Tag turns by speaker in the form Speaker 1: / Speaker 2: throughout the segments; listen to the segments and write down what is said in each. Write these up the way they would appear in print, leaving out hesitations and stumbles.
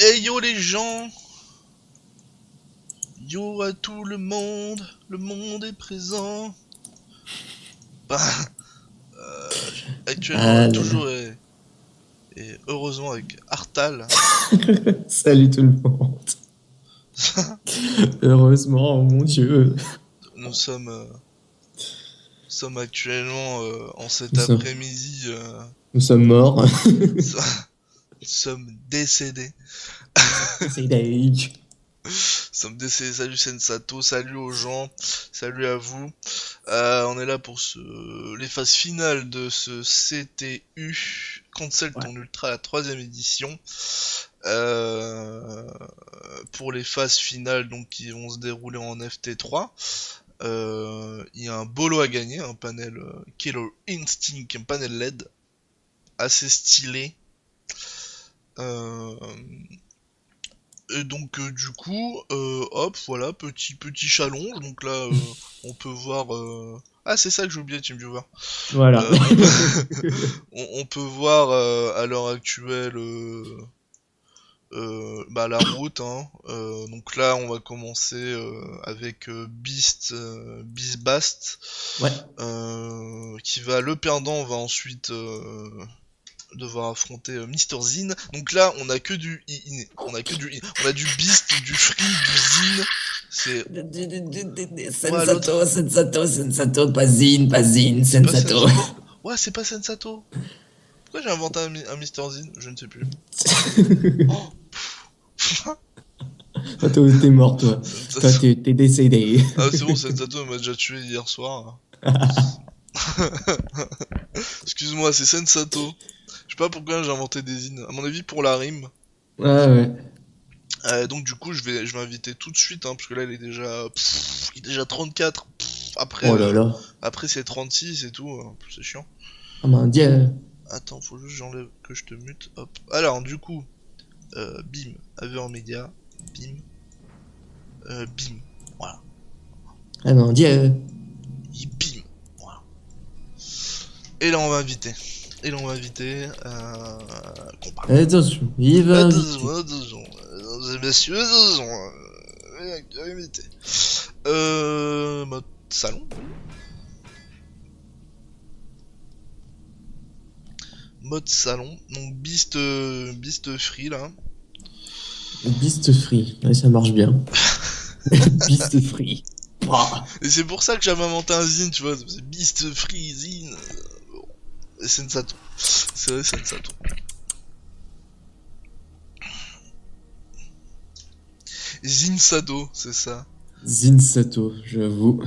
Speaker 1: Hey yo les gens, yo à tout le monde est présent. Bah, actuellement,
Speaker 2: Ah là là.
Speaker 1: toujours et heureusement avec Artal.
Speaker 2: Salut tout le monde. Heureusement, oh mon Dieu.
Speaker 1: Nous sommes actuellement en cet
Speaker 2: Nous sommes,
Speaker 1: après-midi,
Speaker 2: nous sommes morts.
Speaker 1: nous sommes décédés.
Speaker 2: C'est dingue.
Speaker 1: Nous sommes décédés. Salut Sensato, salut aux gens, salut à vous. On est là pour les phases finales de ce CTU Cancel
Speaker 2: Ouais.
Speaker 1: ton Ultra, la 3ème édition. Euh, pour les phases finales donc qui vont se dérouler en FT3. Il y a un bolo à gagner, un panel Killer Instinct, un panel LED assez stylé. Euh, et donc du coup, hop, voilà, petit challenge. Donc là, on peut voir. Ah, c'est ça que j'ai oublié, TeamViewer.
Speaker 2: Voilà.
Speaker 1: On peut voir à l'heure actuelle la route. Hein. Donc là, on va commencer avec Beast Bast,
Speaker 2: Ouais.
Speaker 1: qui va le perdant va ensuite devoir affronter Mr Zin. Donc là, on a que du on a que du on a du Beast, du Free, du Zin. C'est ouais l'autre.
Speaker 2: Sensato, pas Zin,
Speaker 1: C'est pas
Speaker 2: Sensato.
Speaker 1: Sensato. Ouais, c'est pas Sensato. Pourquoi j'ai inventé un Mr Zin? Je ne sais plus. Oh.
Speaker 2: Toi, t'es mort, toi. Toi,
Speaker 1: Sensato.
Speaker 2: t'es décédé.
Speaker 1: Ah c'est bon, Sensato m'a déjà tué hier soir. Excuse-moi, c'est Sensato. Je sais pas pourquoi j'ai inventé des zines. À mon avis pour la rime.
Speaker 2: Ah ouais.
Speaker 1: Donc du coup je vais inviter tout de suite hein, parce que là il est déjà 34. Après
Speaker 2: Oh là là.
Speaker 1: après c'est 36 et tout. C'est chiant.
Speaker 2: Oh mon Dieu.
Speaker 1: Attends, faut juste que j'enlève que je te mute. Hop. Alors du coup, bim, AV média, bim, bim. Voilà.
Speaker 2: Ah mon Dieu.
Speaker 1: Bim. Voilà. Et là on va inviter. Et là on va inviter qu'on parle.
Speaker 2: Attention, il va inviter.
Speaker 1: Attention, mesdames et messieurs, attention, invité. Mode salon. Mode salon. Donc Beast Free là.
Speaker 2: Beast free. Ouais, ça marche bien. Beast free. Bah.
Speaker 1: Et c'est pour ça que j'avais inventé un zine, tu vois. C'est Beast Free zine. Bon. Et Sensato. C'est vrai, Sensato. Zine Sado, c'est ça.
Speaker 2: Zinsato, j'avoue.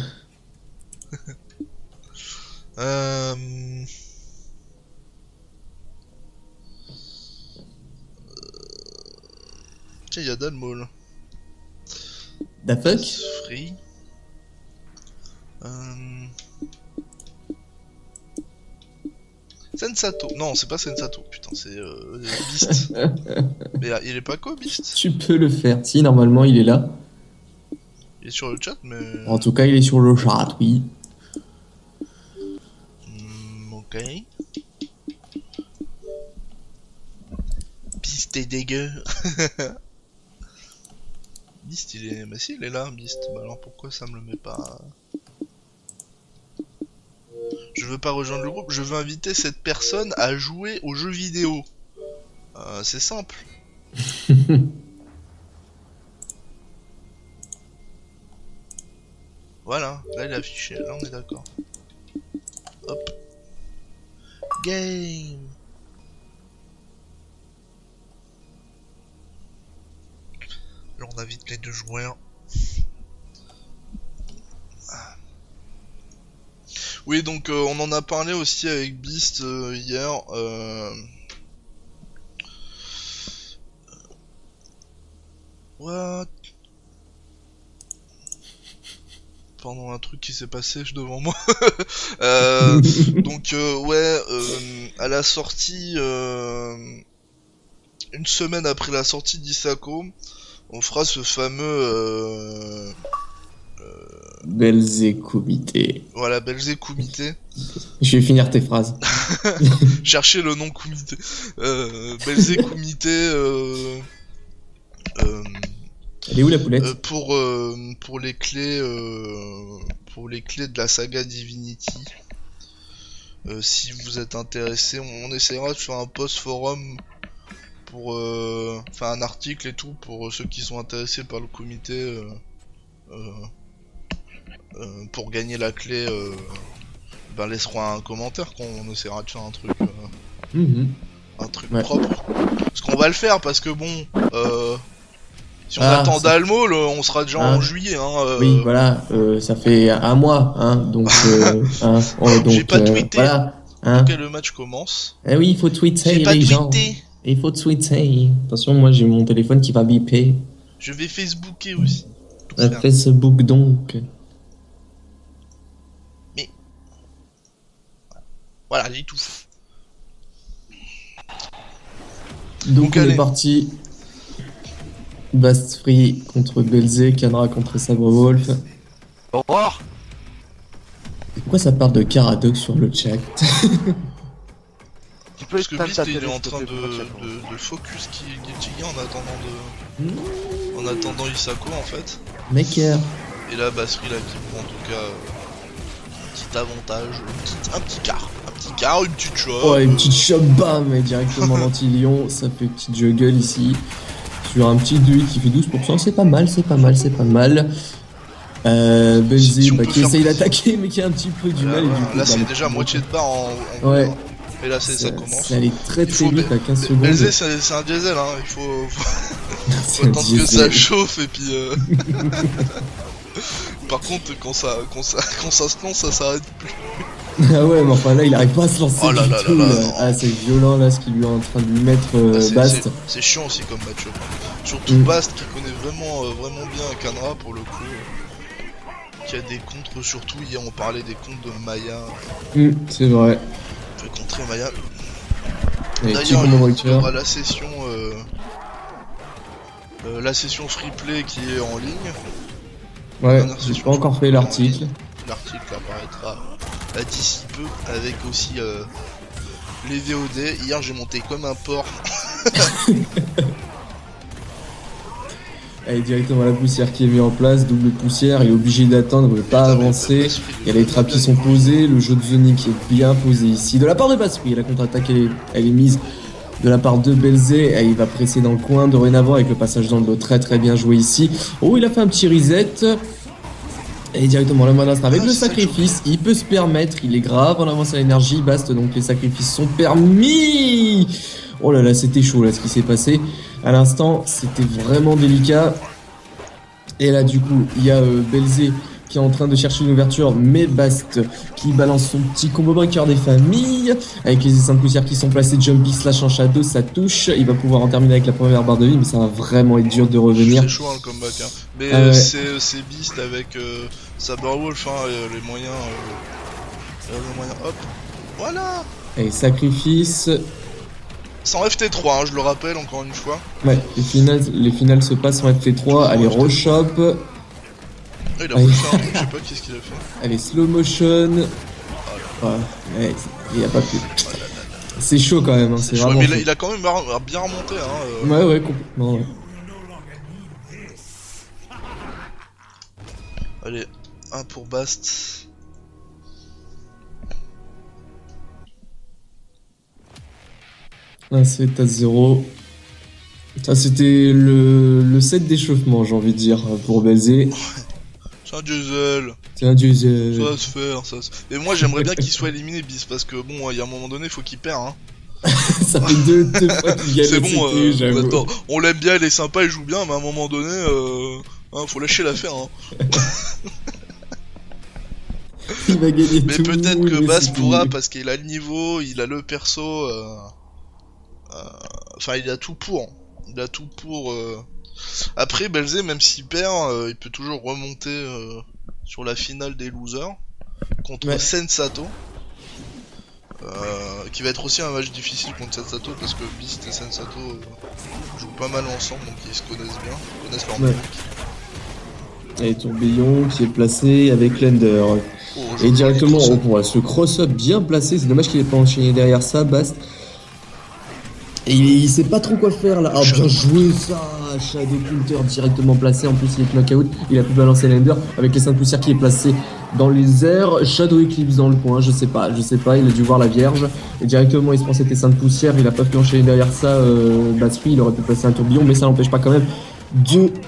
Speaker 1: Euh... Tiens, il y a Dalmol.
Speaker 2: Da fuck?
Speaker 1: Beast Free. Sensato. Non, c'est pas Sensato. Putain, c'est Beast. Mais il est pas quoi, Beast?
Speaker 2: Tu peux le faire. Si, normalement, il est là.
Speaker 1: Il est sur le chat, mais...
Speaker 2: En tout cas, il est sur le chat, oui.
Speaker 1: Ok. Beast est dégueu. Beast, il est... Bah si, il est là, Beast. Bah alors pourquoi ça me le met pas... Je veux pas rejoindre le groupe, je veux inviter cette personne à jouer aux jeux vidéo. C'est simple. Voilà, là il est affiché, là on est d'accord. game. Là on invite les deux joueurs. Oui, donc on en a parlé aussi avec Beast hier. What? Pardon, un truc qui s'est passé devant moi. Donc ouais, à la sortie, une semaine après la sortie d'Isako, on fera ce fameux
Speaker 2: Belzé comité.
Speaker 1: voilà, Belzé Kumité.
Speaker 2: Je vais finir tes phrases.
Speaker 1: Cherchez le nom Kumité. Belzé Kumité.
Speaker 2: Elle est où la poulette?
Speaker 1: Pour les clés de la saga Divinity. Si vous êtes intéressé, on essaiera de faire un post forum pour faire un article et tout pour ceux qui sont intéressés par le comité pour gagner la clé. Ben laisseront un commentaire qu'on essaiera de faire un truc
Speaker 2: Ouais.
Speaker 1: propre. Parce qu'on va le faire parce que bon. Si on
Speaker 2: Ah,
Speaker 1: attend
Speaker 2: ça-
Speaker 1: Dalmo, on sera déjà en juillet.
Speaker 2: Oui, voilà, ça fait un mois, hein, donc, donc
Speaker 1: J'ai pas tweeté.
Speaker 2: voilà, hein.
Speaker 1: Ok, le match commence.
Speaker 2: Eh oui, il faut tweeter
Speaker 1: J'ai pas
Speaker 2: les gens.
Speaker 1: tweeté.
Speaker 2: Il faut tweeter. Attention, moi j'ai mon téléphone qui va biper.
Speaker 1: Je vais Facebooker aussi. Tout faire.
Speaker 2: Facebook donc.
Speaker 1: Voilà, j'ai tout fait.
Speaker 2: Donc on
Speaker 1: allez.
Speaker 2: est parti. Bast Free contre Belzé, Kanra contre Sabrewolf.
Speaker 3: Au revoir.
Speaker 2: Et pourquoi ça part de Caradoc sur le chat?
Speaker 3: Tu peux
Speaker 1: Parce que
Speaker 3: éteindre
Speaker 1: Beast
Speaker 3: ta
Speaker 1: il est
Speaker 3: télé,
Speaker 1: en
Speaker 3: s'il te
Speaker 1: train
Speaker 3: plaît, pour le chat.
Speaker 1: de focus Guilty Gear en attendant Isako en fait.
Speaker 2: Maker.
Speaker 1: Et là Basri là qui prend en tout cas un petit avantage, un petit quart, une petite chose.
Speaker 2: Oh, une petite shot, bam, et directement l'anti-lion. Ça fait petite juggle ici. Sur un petit 2 qui fait 12%, c'est pas mal, c'est pas mal, c'est pas mal. Belzé
Speaker 1: Si on peut
Speaker 2: qui
Speaker 1: faire
Speaker 2: essaye
Speaker 1: plus.
Speaker 2: d'attaquer mais qui a un petit peu du mal. Et du coup,
Speaker 1: Là
Speaker 2: bah,
Speaker 1: c'est déjà moitié de barre en
Speaker 2: Ouais.
Speaker 1: Et là ça commence.
Speaker 2: Ça allait très
Speaker 1: Il
Speaker 2: très
Speaker 1: faut
Speaker 2: vite à 15 secondes.
Speaker 1: Belzé c'est un diesel hein, il faut
Speaker 2: C'est
Speaker 1: faut
Speaker 2: un
Speaker 1: attendre que ça
Speaker 2: diesel.
Speaker 1: chauffe et puis par contre quand ça se lance ça s'arrête plus.
Speaker 2: Ah ouais, mais enfin là il arrive pas à se lancer
Speaker 1: Oh là
Speaker 2: du
Speaker 1: là
Speaker 2: tout.
Speaker 1: là là,
Speaker 2: là.
Speaker 1: non.
Speaker 2: Ah c'est violent là ce qu'il lui est en train de lui mettre
Speaker 1: Ah,
Speaker 2: Bast.
Speaker 1: c'est chiant aussi comme match-up. Surtout Bast qui connaît vraiment bien Kanra pour le coup. Qui a des contres, surtout hier on parlait des contres de Maya.
Speaker 2: C'est vrai.
Speaker 1: On peut contrer Maya.
Speaker 2: Et petit
Speaker 1: D'ailleurs
Speaker 2: combo
Speaker 1: il y
Speaker 2: rupture.
Speaker 1: aura la session free play qui est en ligne.
Speaker 2: Ouais,
Speaker 1: Dernière
Speaker 2: j'ai
Speaker 1: session,
Speaker 2: pas encore fait l'article.
Speaker 1: L'article apparaîtra d'ici peu avec aussi les VOD. Hier j'ai monté comme un porc.
Speaker 2: Allez, directement la poussière qui est mise en place, double poussière, il est obligé d'attendre, il veut pas avancer. Il y a les trappes qui sont posées, le jeu de zoning qui est bien posé ici. De la part de Basri, la contre-attaque elle est mise de la part de Belzé, il va presser dans le coin dorénavant avec le passage dans le dos très très bien joué ici. Oh, il a fait un petit reset. Et directement le Manastre avec le sacrifice, il peut se permettre, il est grave en avance à l'énergie, Bast, donc les sacrifices sont permis. Oh là là, c'était chaud là ce qui s'est passé. À l'instant, c'était vraiment délicat. Et là du coup, il y a Belzé qui est en train de chercher une ouverture, mais Bast qui balance son petit combo breaker des familles, avec les essaims de poussière qui sont placés, Jumpy slash en shadow, ça touche, il va pouvoir en terminer avec la première barre de vie, mais ça va vraiment être dur de revenir.
Speaker 1: C'est chaud hein, le comeback hein. Mais c'est Beast avec Saberwolf hein, les moyens hop, voilà.
Speaker 2: Et sacrifice.
Speaker 1: Sans FT3 hein, je le rappelle encore une fois.
Speaker 2: Ouais, les finales se passent en FT3, allez reshop.
Speaker 1: Il a voulu faire un truc, je sais pas qu'est-ce qu'il a fait.
Speaker 2: Allez, slow motion. Ouais, il y a pas plus. C'est chaud quand même, hein, c'est
Speaker 1: chaud,
Speaker 2: vraiment
Speaker 1: mais
Speaker 2: chaud.
Speaker 1: il a quand même bien remonté hein.
Speaker 2: Ouais, complètement, ouais.
Speaker 1: Allez, 1 pour Bast.
Speaker 2: Un 7 à 0. Ça, c'était le set d'échauffement, j'ai envie de dire, pour Belzé.
Speaker 1: C'est un diesel.
Speaker 2: C'est un diesel.
Speaker 1: Ça va se faire, ça se... Et moi j'aimerais bien qu'il soit éliminé bis parce que bon, il y a un moment donné, faut qu'il perd hein.
Speaker 2: Ça fait deux fois qu'il gagne.
Speaker 1: C'est bon,
Speaker 2: j'avoue.
Speaker 1: attends, on l'aime bien, il est sympa, il joue bien, mais à un moment donné, hein, faut lâcher l'affaire hein.
Speaker 2: Il va gagner
Speaker 1: Mais
Speaker 2: tout.
Speaker 1: peut-être que
Speaker 2: mais
Speaker 1: Bass
Speaker 2: c'est
Speaker 1: pourra
Speaker 2: fini.
Speaker 1: parce qu'il a le niveau, il a le perso, enfin il a tout pour. Il a tout pour. Après Belzé, même s'il perd, il peut toujours remonter sur la finale des losers contre
Speaker 2: Ouais.
Speaker 1: Sensato. Qui va être aussi un match difficile contre Sensato parce que Beast et Sensato jouent pas mal ensemble donc ils se connaissent bien, ils connaissent leur
Speaker 2: Ouais.
Speaker 1: musique.
Speaker 2: Et Tourbillon qui est placé avec Lender.
Speaker 1: Oh,
Speaker 2: Et
Speaker 1: joli
Speaker 2: directement,
Speaker 1: cross-up.
Speaker 2: on voit ce cross-up bien placé. C'est dommage qu'il ait pas enchaîné derrière ça, Bast. Et il sait pas trop quoi faire là. Ah, bien joué ça! Shadow Counter directement placé. En plus, il est knockout. Il a pu balancer Lender avec les 5 poussières qui est placé dans les airs. Shadow Eclipse dans le coin. Je sais pas. Il a dû voir la vierge. Et directement, il se prend cette essaim de poussière. Il a pas pu enchaîner derrière ça. Basri, il aurait pu passer un tourbillon, mais ça n'empêche pas quand même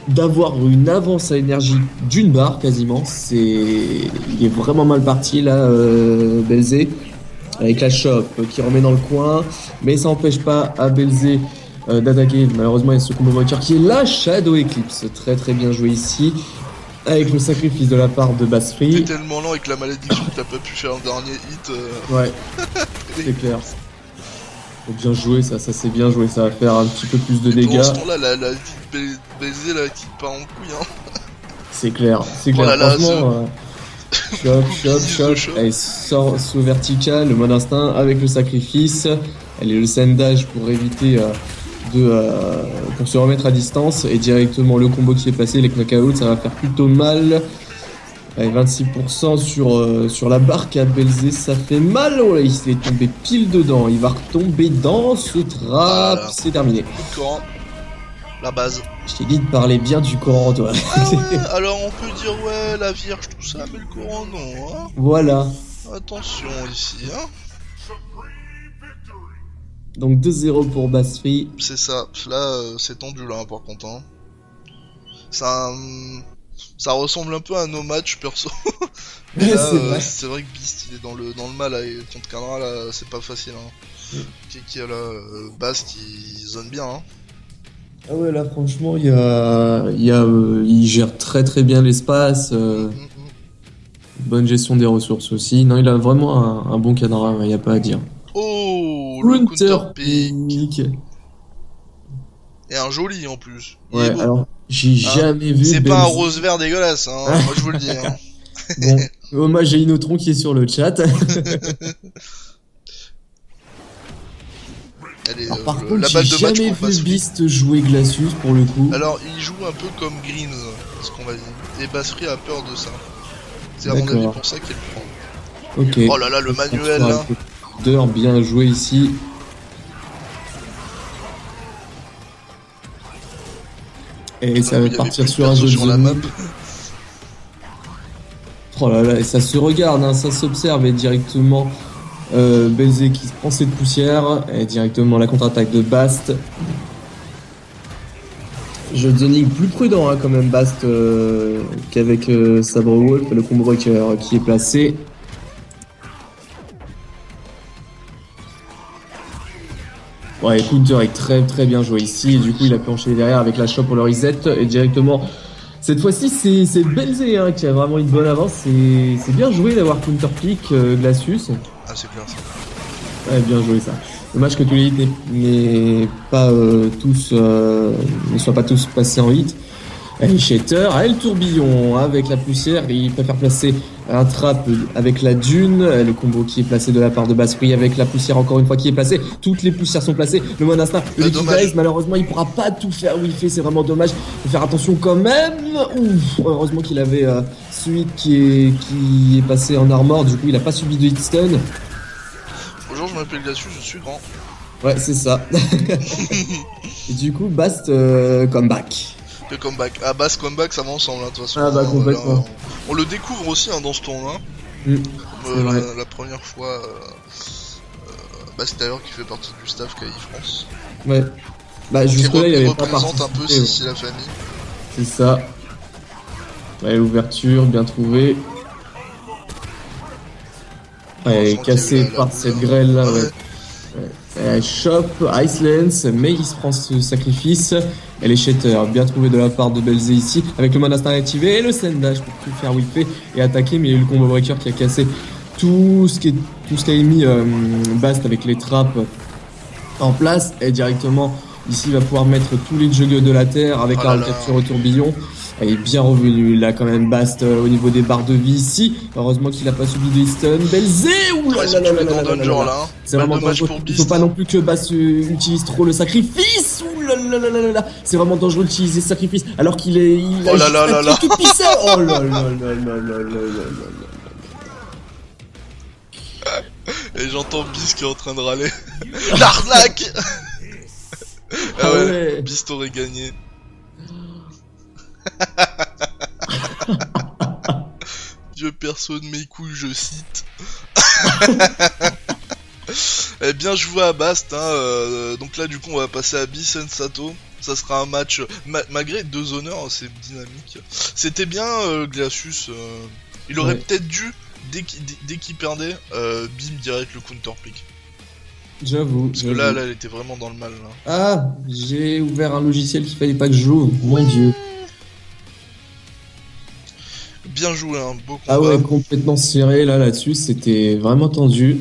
Speaker 2: d'avoir une avance à énergie d'une barre quasiment. Il est vraiment mal parti là, Belzé. Avec la chope qui remet dans le coin, mais ça n'empêche pas à Belzé d'attaquer. Malheureusement, il y a ce combo voiture qui est la Shadow Eclipse. Très très bien joué ici. Avec le sacrifice de la part de
Speaker 1: T'es
Speaker 2: Basri.
Speaker 1: tellement lent avec la malédiction que t'as pas pu faire un dernier hit.
Speaker 2: Ouais, c'est clair. Faut bien jouer, ça c'est bien joué. Ça va faire un petit peu plus de
Speaker 1: Et
Speaker 2: dégâts.
Speaker 1: pendant ce temps-là, la vie de Belzé là qui part en couille hein.
Speaker 2: C'est clair, c'est
Speaker 1: Oh
Speaker 2: clair.
Speaker 1: là là,
Speaker 2: Franchement, chop. Elle sort sous vertical, le mode instinct avec le sacrifice. Elle est le sendage pour éviter pour se remettre à distance. Et directement le combo qui est passé, les knockouts, ça va faire plutôt mal. Avec 26% sur la barque à Belzé, ça fait mal. Oh là, il s'est tombé pile dedans. Il va retomber dans ce trap.
Speaker 1: Voilà.
Speaker 2: C'est terminé.
Speaker 1: Coup de Coran, la base.
Speaker 2: Je t'ai dit de parler bien du Coran, toi.
Speaker 1: Ah ouais, alors on peut dire ouais, la Vierge, tout ça, mais le Coran non, hein.
Speaker 2: Voilà.
Speaker 1: Attention ici, hein.
Speaker 2: Donc 2-0 pour Basri.
Speaker 1: C'est ça, là c'est tendu là par contre, hein. Ça, ça ressemble un peu à nos matchs perso. Mais
Speaker 2: Ouais,
Speaker 1: là,
Speaker 2: c'est vrai.
Speaker 1: que Beast il est dans le mal là, et contre Canara là, c'est pas facile, hein. Qui a là, Bast il zone bien, hein.
Speaker 2: Ah ouais, là franchement, il gère très très bien l'espace, bonne gestion des ressources aussi. Non, il a vraiment un bon cadran, il n'y a pas à dire.
Speaker 1: Oh, le counter pick.
Speaker 2: pick.
Speaker 1: Et un joli en plus. Il est
Speaker 2: Ouais,
Speaker 1: beau.
Speaker 2: alors j'ai jamais vu.
Speaker 1: C'est pas un
Speaker 2: Belzé-
Speaker 1: rose vert dégueulasse, hein. Moi je vous le dis, hein.
Speaker 2: Bon, hommage à Inotron qui est sur le chat.
Speaker 1: Elle est,
Speaker 2: Alors, par
Speaker 1: la
Speaker 2: contre,
Speaker 1: balle
Speaker 2: j'ai
Speaker 1: de match
Speaker 2: jamais
Speaker 1: pour
Speaker 2: vu
Speaker 1: Basri.
Speaker 2: Beast jouer Glacius pour le coup.
Speaker 1: Alors, il joue un peu comme Greens, ce qu'on va dire. Et Basri a peur de ça. C'est à mon
Speaker 2: D'accord.
Speaker 1: avis pour ça qu'il le prend.
Speaker 2: Ok.
Speaker 1: Oh là là, le manuel là.
Speaker 2: D'heure bien joué ici. Et ça
Speaker 1: Il
Speaker 2: va
Speaker 1: y avait
Speaker 2: partir
Speaker 1: plus de
Speaker 2: sur un
Speaker 1: perso
Speaker 2: jeu de
Speaker 1: sur la
Speaker 2: zone.
Speaker 1: map.
Speaker 2: Oh là là, et ça se regarde, hein, ça s'observe et directement Belzé qui se prend cette poussière et directement la contre-attaque de Bast. Jeu de zoning plus prudent hein, quand même Bast qu'avec Sabre Wolf, le combo breaker qui est placé. Ouais, Counter est très très bien joué ici et du coup il a pu enchaîner derrière avec la shot pour le reset et directement cette fois-ci c'est Belzé hein, qui a vraiment une bonne avance, c'est bien joué d'avoir Counter pick Glacius.
Speaker 1: Ah, c'est clair ça.
Speaker 2: Ouais, bien joué ça. Dommage que tous les hits ne soient pas tous passés en hit. Allez, Shatter, le tourbillon avec la poussière, il préfère placer un trap avec la dune, le combo qui est placé de la part de Basri avec la poussière encore une fois qui est placée, toutes les poussières sont placées, le mode instinct, le
Speaker 1: Ah,
Speaker 2: liquid
Speaker 1: dommage.
Speaker 2: Ice, malheureusement il pourra pas tout faire où il fait, c'est vraiment dommage, faut faire attention quand même. Ouf, heureusement qu'il avait ce hit qui est passé en armor, du coup il a pas subi de hit stun.
Speaker 1: Bonjour, je m'appelle Glacius, je suis grand.
Speaker 2: Ouais, c'est ça. Et du coup, Bast comeback.
Speaker 1: Le comeback. Ah, Bass comeback, ça va ensemble, hein, de toute façon.
Speaker 2: Ah bah,
Speaker 1: Hein,
Speaker 2: complètement.
Speaker 1: là, on le découvre aussi hein, dans ce tournoi.
Speaker 2: Mm, c'est vrai.
Speaker 1: La première fois, bah, c'est d'ailleurs qui fait partie du staff KI France.
Speaker 2: Ouais. Bah, jusque-là, il avait pas
Speaker 1: représente un peu
Speaker 2: participé,
Speaker 1: Sissi la famille.
Speaker 2: C'est ça. Ouais, l'ouverture, bien trouvée. Ouais,
Speaker 1: Heureusement
Speaker 2: cassé
Speaker 1: qu'il y a eu la
Speaker 2: par
Speaker 1: boule,
Speaker 2: cette
Speaker 1: hein.
Speaker 2: grêle là,
Speaker 1: Ouais.
Speaker 2: ouais. Shop, Icelands, mais il se prend ce sacrifice. Et les shatters, bien trouvé de la part de Belzé ici, avec le Monastar activé et le sendage pour tout faire whipper et attaquer, mais il y a eu le combo breaker qui a cassé tout ce qu'avait mis Bast avec les trappes en place, et directement ici il va pouvoir mettre tous les juggles de la terre avec
Speaker 1: Oh
Speaker 2: la
Speaker 1: là là.
Speaker 2: recapture au tourbillon. Il est bien revenu là quand même Bast au niveau des barres de vie ici. Heureusement qu'il a pas subi de stun. Belzé, ouh là
Speaker 1: Ils
Speaker 2: là
Speaker 1: sont
Speaker 2: là
Speaker 1: tous
Speaker 2: là
Speaker 1: les
Speaker 2: là
Speaker 1: dans
Speaker 2: là là
Speaker 1: Danger
Speaker 2: là.
Speaker 1: là. Hein.
Speaker 2: C'est
Speaker 1: Mal
Speaker 2: vraiment
Speaker 1: de match
Speaker 2: dangereux.
Speaker 1: pour
Speaker 2: Il faut
Speaker 1: Beast.
Speaker 2: pas non plus que Bast utilise trop le sacrifice. Ouh là là là là là. C'est vraiment dangereux d'utiliser ce sacrifice alors qu'il est il a
Speaker 1: Oh là là là là.
Speaker 2: tout pissé. Oh là là là là là là là là.
Speaker 1: Et j'entends Beast qui est en train de râler. L'arnaque. Ah ouais, Beast aurait gagné. Vieux perso de mes couilles, je cite. Eh bien joué à Bast, hein. Donc là du coup on va passer à Sensato. Ça sera un match, malgré 2 honneurs, c'est dynamique. C'était bien Glacius, il aurait peut-être dû, dès qu'il perdait, bim direct le counter pick.
Speaker 2: J'avoue.
Speaker 1: Parce que là elle était vraiment dans le mal là.
Speaker 2: Ah, j'ai ouvert un logiciel qu'il fallait pas que je joue, mon dieu.
Speaker 1: Bien joué, hein, beau combat.
Speaker 2: Ah ouais, complètement serré là-dessus, c'était vraiment tendu.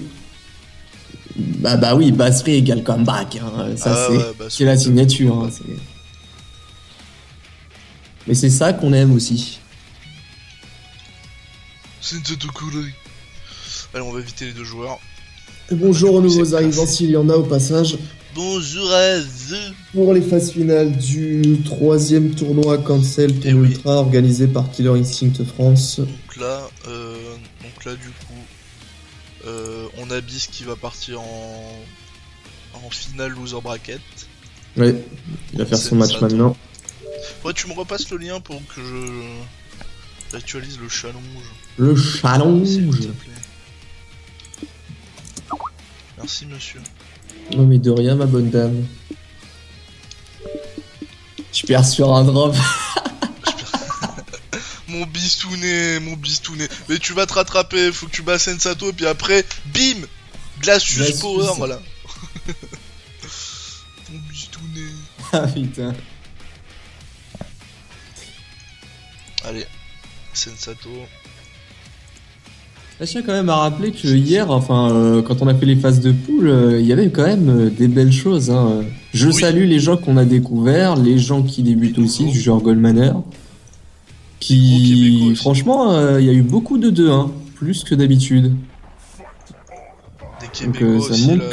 Speaker 2: Bah oui, Basri égale comeback, hein. Ça c'est la signature. Hein, mais c'est ça qu'on aime aussi.
Speaker 1: C'est de couler. Allez, on va éviter les 2 joueurs.
Speaker 2: Et bonjour aux nouveaux arrivants s'il y en a au passage.
Speaker 1: Bonjour à vous.
Speaker 2: Pour les phases finales du 3e tournoi Cancel pour Ultra organisé par Killer Instinct France.
Speaker 1: Donc là du coup, on a Beast qui va partir en finale loser bracket.
Speaker 2: Ouais, il va faire son match maintenant.
Speaker 1: Ouais, tu me repasses le lien pour que je actualise le challenge.
Speaker 2: Le challenge.
Speaker 1: S'il te plaît. Merci monsieur.
Speaker 2: Non mais de rien ma bonne dame. Je perds sur un drop.
Speaker 1: Mon bistounet. Mais tu vas te rattraper, faut que tu bats Sensato, puis après, bim Glacius Power, voilà. Mon bistounet.
Speaker 2: Ah putain.
Speaker 1: Allez, Sensato.
Speaker 2: Je tiens quand même à rappeler que hier, enfin, quand on a fait les phases de poule, il y avait quand même des belles choses. Hein. Je salue les gens qu'on a découverts, les gens qui débutent aussi, du genre Goldmaner. Qui, franchement, il y a eu beaucoup de 2-1, plus que d'habitude. Donc ça montre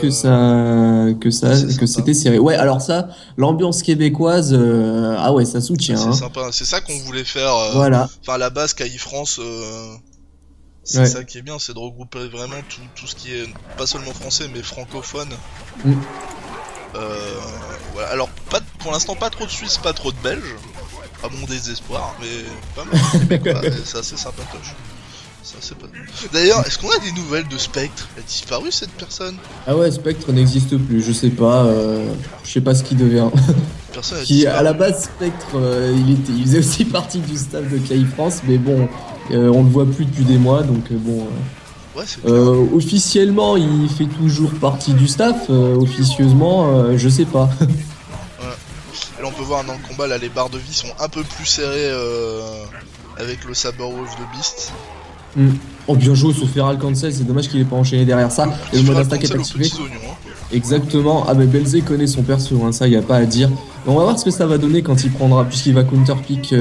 Speaker 2: que c'était serré. Ouais, alors ça, l'ambiance québécoise, ah ouais, ça soutient.
Speaker 1: C'est
Speaker 2: hein.
Speaker 1: sympa, c'est ça qu'on voulait faire.
Speaker 2: Voilà.
Speaker 1: Enfin, à la base, KI France, c'est ça qui est bien, c'est de regrouper vraiment tout ce qui est pas seulement français, mais francophone. Voilà. Alors, pour l'instant, pas trop de Suisses, pas trop de Belges. À mon désespoir, mais pas mal de Québécois, c'est assez sympatoche. D'ailleurs, est-ce qu'on a des nouvelles de Spectre? Elle a disparu cette personne?
Speaker 2: Ah ouais, Spectre n'existe plus, je sais pas ce qu'il devient.
Speaker 1: Personne
Speaker 2: qui, à la base, Spectre, il faisait aussi partie du staff de KI France, mais bon, on le voit plus depuis des mois, donc bon.
Speaker 1: Ouais,
Speaker 2: officiellement, il fait toujours partie du staff, officieusement, je sais pas.
Speaker 1: Et là, on peut voir dans le combat, là, les barres de vie sont un peu plus serrées avec le Saberwolf de Beast.
Speaker 2: Oh, bien joué sur Feral Cancel, c'est dommage qu'il ait pas enchaîné derrière ça. Et le mode attaque est activé. Exactement, ah mais Belzé connaît son perso, hein, ça y a pas à dire. On va voir ce que ça va donner quand il prendra, puisqu'il va counterpick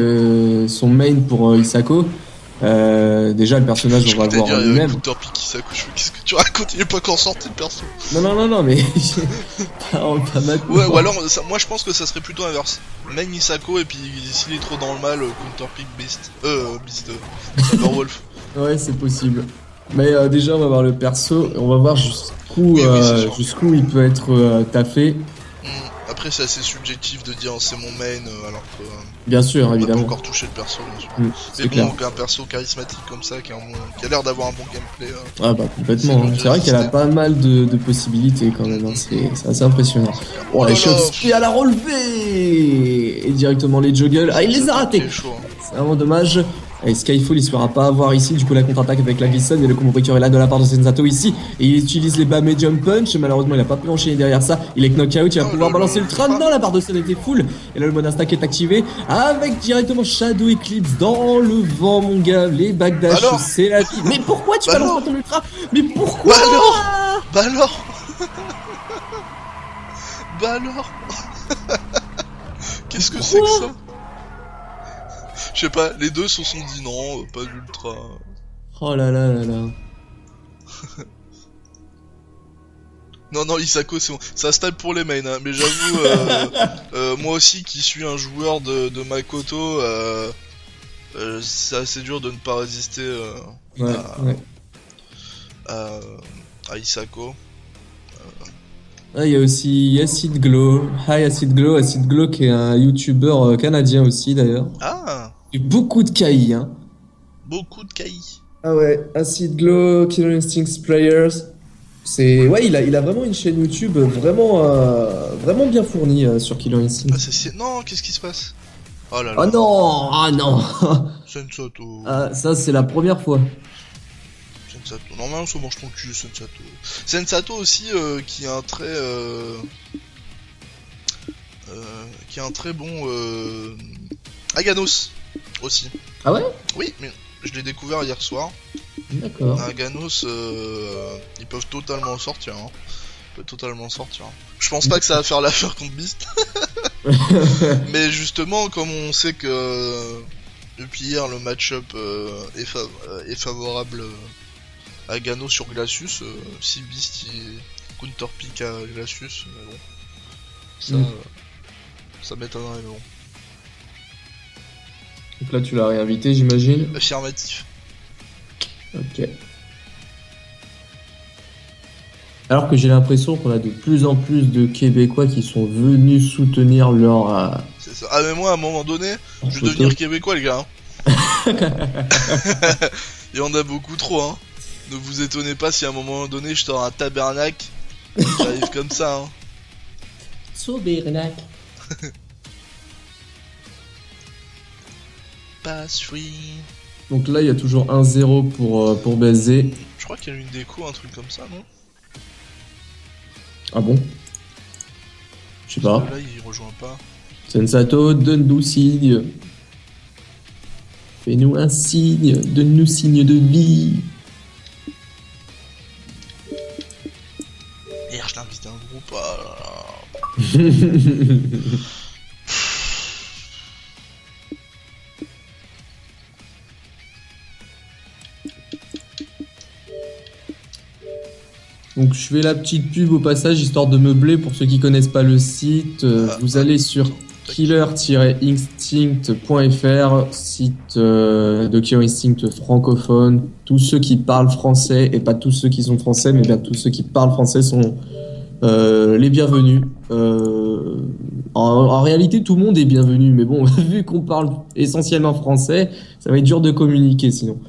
Speaker 2: son main pour Isako. Déjà le personnage on va le voir lui-même.
Speaker 1: Counterpick Isako, qu'est-ce que tu racontes? Il est pas encore sorti le perso.
Speaker 2: Non mais pas maintenant.
Speaker 1: Ouais, ou alors moi je pense que ça serait plutôt inverse. Main Isako et puis s'il est trop dans le mal, counterpick Beast. Saberwolf.
Speaker 2: Ouais, c'est possible. Mais déjà, on va voir le perso, et on va voir jusqu'où il peut être taffé.
Speaker 1: Après, c'est assez subjectif de dire c'est mon main, alors que.
Speaker 2: Bien sûr, évidemment.
Speaker 1: On peut encore toucher le perso, bien sûr. Mais bon, donc un perso charismatique comme ça, qui a l'air d'avoir un bon gameplay.
Speaker 2: Ah bah complètement. C'est vrai qu'elle a pas mal de possibilités quand même. Hein. C'est assez impressionnant. Oh, les shots à la relevée. Et directement les juggles. Ah, il les a ratés. C'est vraiment dommage. Et Skyfall il se fera pas avoir ici, du coup la contre-attaque avec la glissade et le combo breaker est là de la part de Sensato ici. Et il utilise les bas et jump punch, malheureusement il a pas pu enchaîner derrière ça. Il est knockout, il va pouvoir balancer le train. Non, la barre de Sun était full. Et là le mode stack est activé avec directement Shadow Eclipse dans le vent mon gars. Les backdash c'est la vie. Mais pourquoi tu balances pas ton ultra? Mais pourquoi?
Speaker 1: Bah alors Bah alors Qu'est-ce que c'est que ça? Je sais pas, les deux se sont dit non, pas d'ultra.
Speaker 2: Oh là là là là.
Speaker 1: Non, Isako, c'est bon. Ça se tape pour les mains, hein. Mais j'avoue, moi aussi qui suis un joueur de Makoto, c'est assez dur de ne pas résister à Isako.
Speaker 2: Ah, il y a aussi Acid Glow. Hi Acid Glow qui est un youtubeur canadien aussi d'ailleurs.
Speaker 1: Ah!
Speaker 2: Et beaucoup de KI, hein.
Speaker 1: Beaucoup de KI.
Speaker 2: Ah ouais, Acid Glow, Killer Instincts Players. C'est ouais, il a vraiment une chaîne YouTube vraiment bien fournie sur Killer Instinct.
Speaker 1: Ah, non, qu'est-ce qui se passe? Oh là là.
Speaker 2: Ah non, ah non.
Speaker 1: Sensato.
Speaker 2: Ah, ça c'est la première fois.
Speaker 1: Sensato. Normalement, ça mange ton cul, Sensato. Sensato aussi, qui a un très bon Aganos aussi.
Speaker 2: Ah ouais?
Speaker 1: Oui, mais je l'ai découvert hier soir.
Speaker 2: D'accord.
Speaker 1: Aganos, ils peuvent totalement sortir. Hein. Ils peuvent totalement sortir. Je pense pas que ça va faire l'affaire contre Beast. Mais justement, comme on sait que depuis hier le match-up est favorable à Gano sur Glacius, si Beast il counterpick à Glacius, mais bon, ça m'étonnerait, mais bon.
Speaker 2: Donc là tu l'as réinvité, j'imagine.
Speaker 1: Affirmatif.
Speaker 2: Ok. Alors que j'ai l'impression qu'on a de plus en plus de Québécois qui sont venus soutenir leur...
Speaker 1: C'est ça. Ah mais moi à un moment donné, je vais devenir Québécois les gars. Hein. Il y en a beaucoup trop hein. Ne vous étonnez pas si à un moment donné je sors un tabernacle. J'arrive comme ça hein.
Speaker 2: Tabernacle.
Speaker 1: Pass free.
Speaker 2: Donc là il y a toujours 1-0 pour BSZ.
Speaker 1: Je crois qu'il y a eu une déco, un truc comme ça, non?
Speaker 2: Ah bon? Je sais pas.
Speaker 1: Là il rejoint pas.
Speaker 2: Sensato, donne-nous signe. Fais-nous un signe, donne-nous signe de vie.
Speaker 1: Hier je l'ai invité à un groupe. Oh là là.
Speaker 2: Donc je fais la petite pub au passage histoire de meubler pour ceux qui connaissent pas le site. Vous allez sur killer-instinct.fr, site de Killer Instinct francophone. Tous ceux qui parlent français, et pas tous ceux qui sont français, mais bien tous ceux qui parlent français sont les bienvenus. En réalité, tout le monde est bienvenu, mais bon, vu qu'on parle essentiellement français, ça va être dur de communiquer sinon.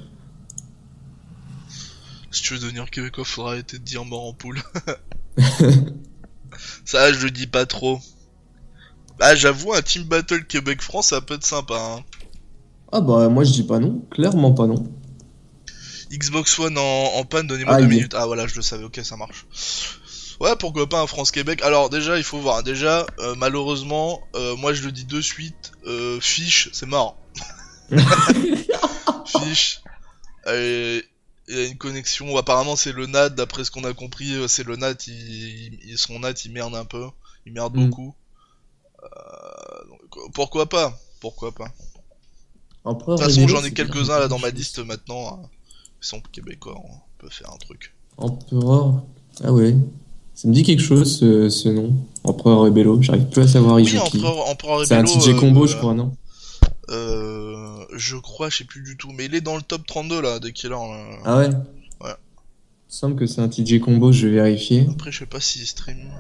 Speaker 1: Si tu veux devenir québécois, faudra arrêter de dire mort en poule. Ça, je le dis pas trop. Ah, j'avoue, un Team Battle Québec-France, ça peut être sympa. Hein.
Speaker 2: Ah bah, moi je dis pas non, clairement pas non.
Speaker 1: Xbox One en panne, donnez-moi 2 minutes. Ah voilà, je le savais, ok, ça marche. Ouais, pourquoi pas un France-Québec. Alors déjà, il faut voir. Déjà, malheureusement, moi je le dis de suite, Fish, c'est mort. Fish. Il y a une connexion, apparemment c'est le NAT, d'après ce qu'on a compris, c'est le NAT, son NAT il merde un peu, il merde beaucoup. Donc, pourquoi pas? De toute façon j'en ai quelques-uns là dans ma liste maintenant, hein. Ils sont québécois, on peut faire un truc.
Speaker 2: Empereur, ah ouais, ça me dit quelque chose ce nom, Empereur Rebello, j'arrive plus à savoir
Speaker 1: il joue qui. Empereur Rebello,
Speaker 2: c'est un TJ combo je crois, non?
Speaker 1: Je crois, je sais plus du tout, mais il est dans le top 32 là, de Killer.
Speaker 2: Ah ouais?
Speaker 1: Ouais.
Speaker 2: Il semble que c'est un TJ combo, je vais vérifier.
Speaker 1: Après, je sais pas s'il stream.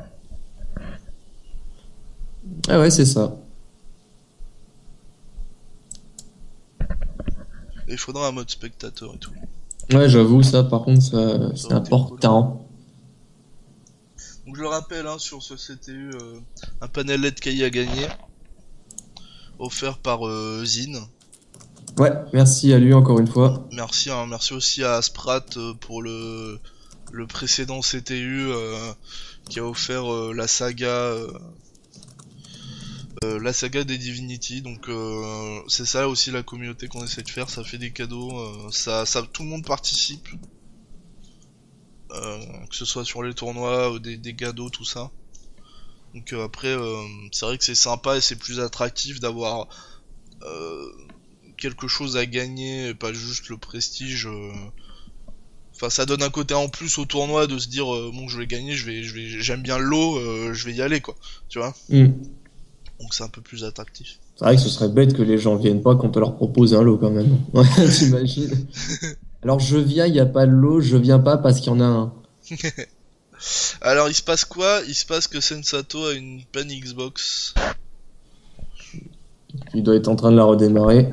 Speaker 2: Ah ouais, c'est ça.
Speaker 1: Et il faudra un mode spectateur et tout.
Speaker 2: Ouais, j'avoue, ça par contre, c'est important.
Speaker 1: Cool. Donc je le rappelle, hein, sur ce CTU, un panel LED KI a gagné. Offert par Zine.
Speaker 2: Ouais, merci à lui encore une fois.
Speaker 1: Merci, hein, merci aussi à Sprat pour le précédent CTU qui a offert la saga des Divinity. Donc c'est ça aussi la communauté qu'on essaie de faire, ça fait des cadeaux, tout le monde participe, que ce soit sur les tournois, des cadeaux, tout ça. Donc après, c'est vrai que c'est sympa et c'est plus attractif d'avoir euh, quelque chose à gagner, et pas juste le prestige. Enfin, ça donne un côté en plus au tournoi de se dire bon, je vais gagner, j'aime bien le lot, je vais y aller quoi, tu vois.
Speaker 2: Hmm.
Speaker 1: Donc c'est un peu plus attractif.
Speaker 2: C'est vrai que ce serait bête que les gens viennent pas quand on leur propose un lot quand même. Ouais, t'imagines? Alors je viens, il n'y a pas de lot, je viens pas parce qu'il y en a un.
Speaker 1: Alors il se passe quoi? Il se passe que Sensato a une panne Xbox.
Speaker 2: Il doit être en train de la redémarrer.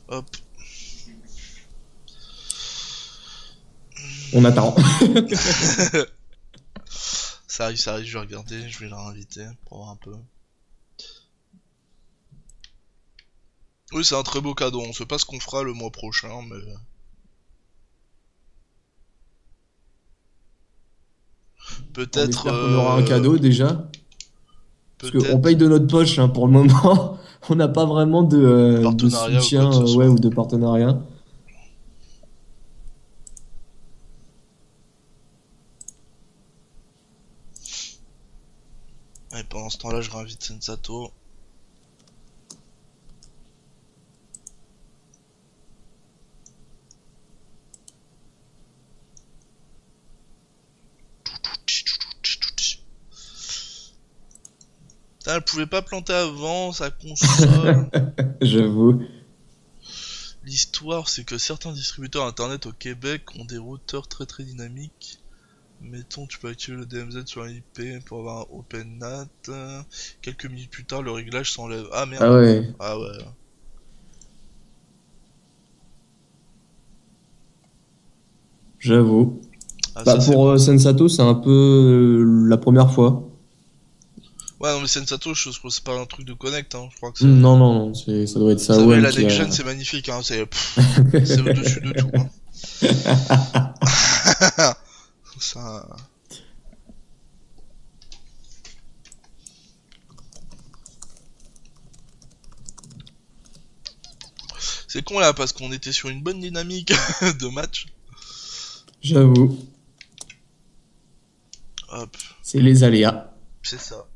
Speaker 1: Hop.
Speaker 2: On attend.
Speaker 1: Ça arrive, je vais regarder, je vais la réinviter pour voir un peu. Oui, c'est un très beau cadeau, on sait pas ce qu'on fera le mois prochain, mais...
Speaker 2: On
Speaker 1: Peut-être...
Speaker 2: espère qu'on aura un cadeau déjà. Parce qu'on
Speaker 1: Peut-être
Speaker 2: paye de notre poche hein, pour le moment. On n'a pas vraiment de
Speaker 1: partenariat ou quoi
Speaker 2: soutien
Speaker 1: que ce
Speaker 2: ouais,
Speaker 1: soit.
Speaker 2: ou de partenariat.
Speaker 1: Et pendant ce temps-là, je réinvite Sensato. Putain, elle pouvait pas planter avant sa console.
Speaker 2: J'avoue.
Speaker 1: L'histoire, c'est que certains distributeurs internet au Québec ont des routeurs très dynamiques. Mettons, tu peux activer le DMZ sur un IP pour avoir un Open NAT. Quelques minutes plus tard, le réglage s'enlève. Ah
Speaker 2: Ah
Speaker 1: merde.
Speaker 2: ouais,
Speaker 1: Ah ouais.
Speaker 2: j'avoue.
Speaker 1: Ah
Speaker 2: Bah
Speaker 1: ça c'est
Speaker 2: pour
Speaker 1: bon ça.
Speaker 2: Sensato, c'est un peu la première fois.
Speaker 1: Ouais non mais Sensato, je trouve que c'est pas un truc de connect, hein. Je crois que c'est...
Speaker 2: Non, non, non, ça doit être
Speaker 1: Vous savez,
Speaker 2: Sawam
Speaker 1: la
Speaker 2: qui
Speaker 1: next gen
Speaker 2: a.
Speaker 1: c'est magnifique, hein. C'est au-dessus de tout, hein. Ça... C'est con là parce qu'on était sur une bonne dynamique de match.
Speaker 2: J'avoue,
Speaker 1: Hop,
Speaker 2: c'est les aléas.
Speaker 1: c'est ça.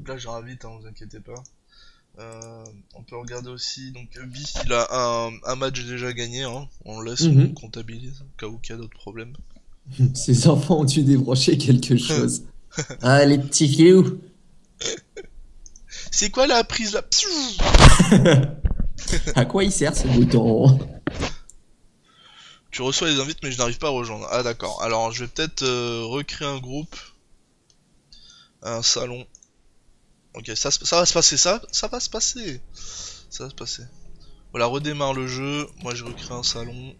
Speaker 1: Là je réinvite, hein, vous inquiétez pas. On peut regarder aussi, donc Beast il a un match déjà gagné, hein. On le laisse, on
Speaker 2: Mhm.
Speaker 1: comptabilise, au cas où il y a d'autres problèmes.
Speaker 2: Ces enfants ont dû débrancher quelque chose. Ah, les petits filous.
Speaker 1: C'est quoi la prise là?
Speaker 2: À quoi il sert ce bouton?
Speaker 1: Tu reçois les invites mais je n'arrive pas à rejoindre. Ah d'accord, alors je vais peut-être recréer un groupe, un salon. Ok, ça va se passer, ça va se passer. Ça va se passer. Voilà, redémarre le jeu, moi je recrée un salon.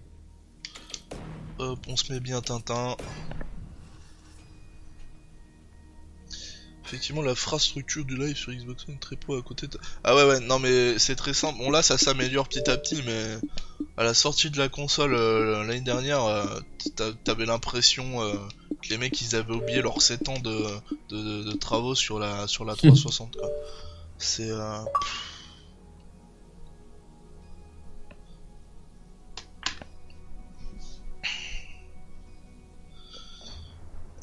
Speaker 1: Hop, on se met bien Tintin. Effectivement, l'infrastructure du live sur Xbox One très pro à côté de... Ah ouais, non mais c'est très simple. Bon là, ça s'améliore petit à petit, mais à la sortie de la console l'année dernière, t'avais l'impression que les mecs ils avaient oublié leurs 7 ans de travaux sur la 360 quoi. C'est...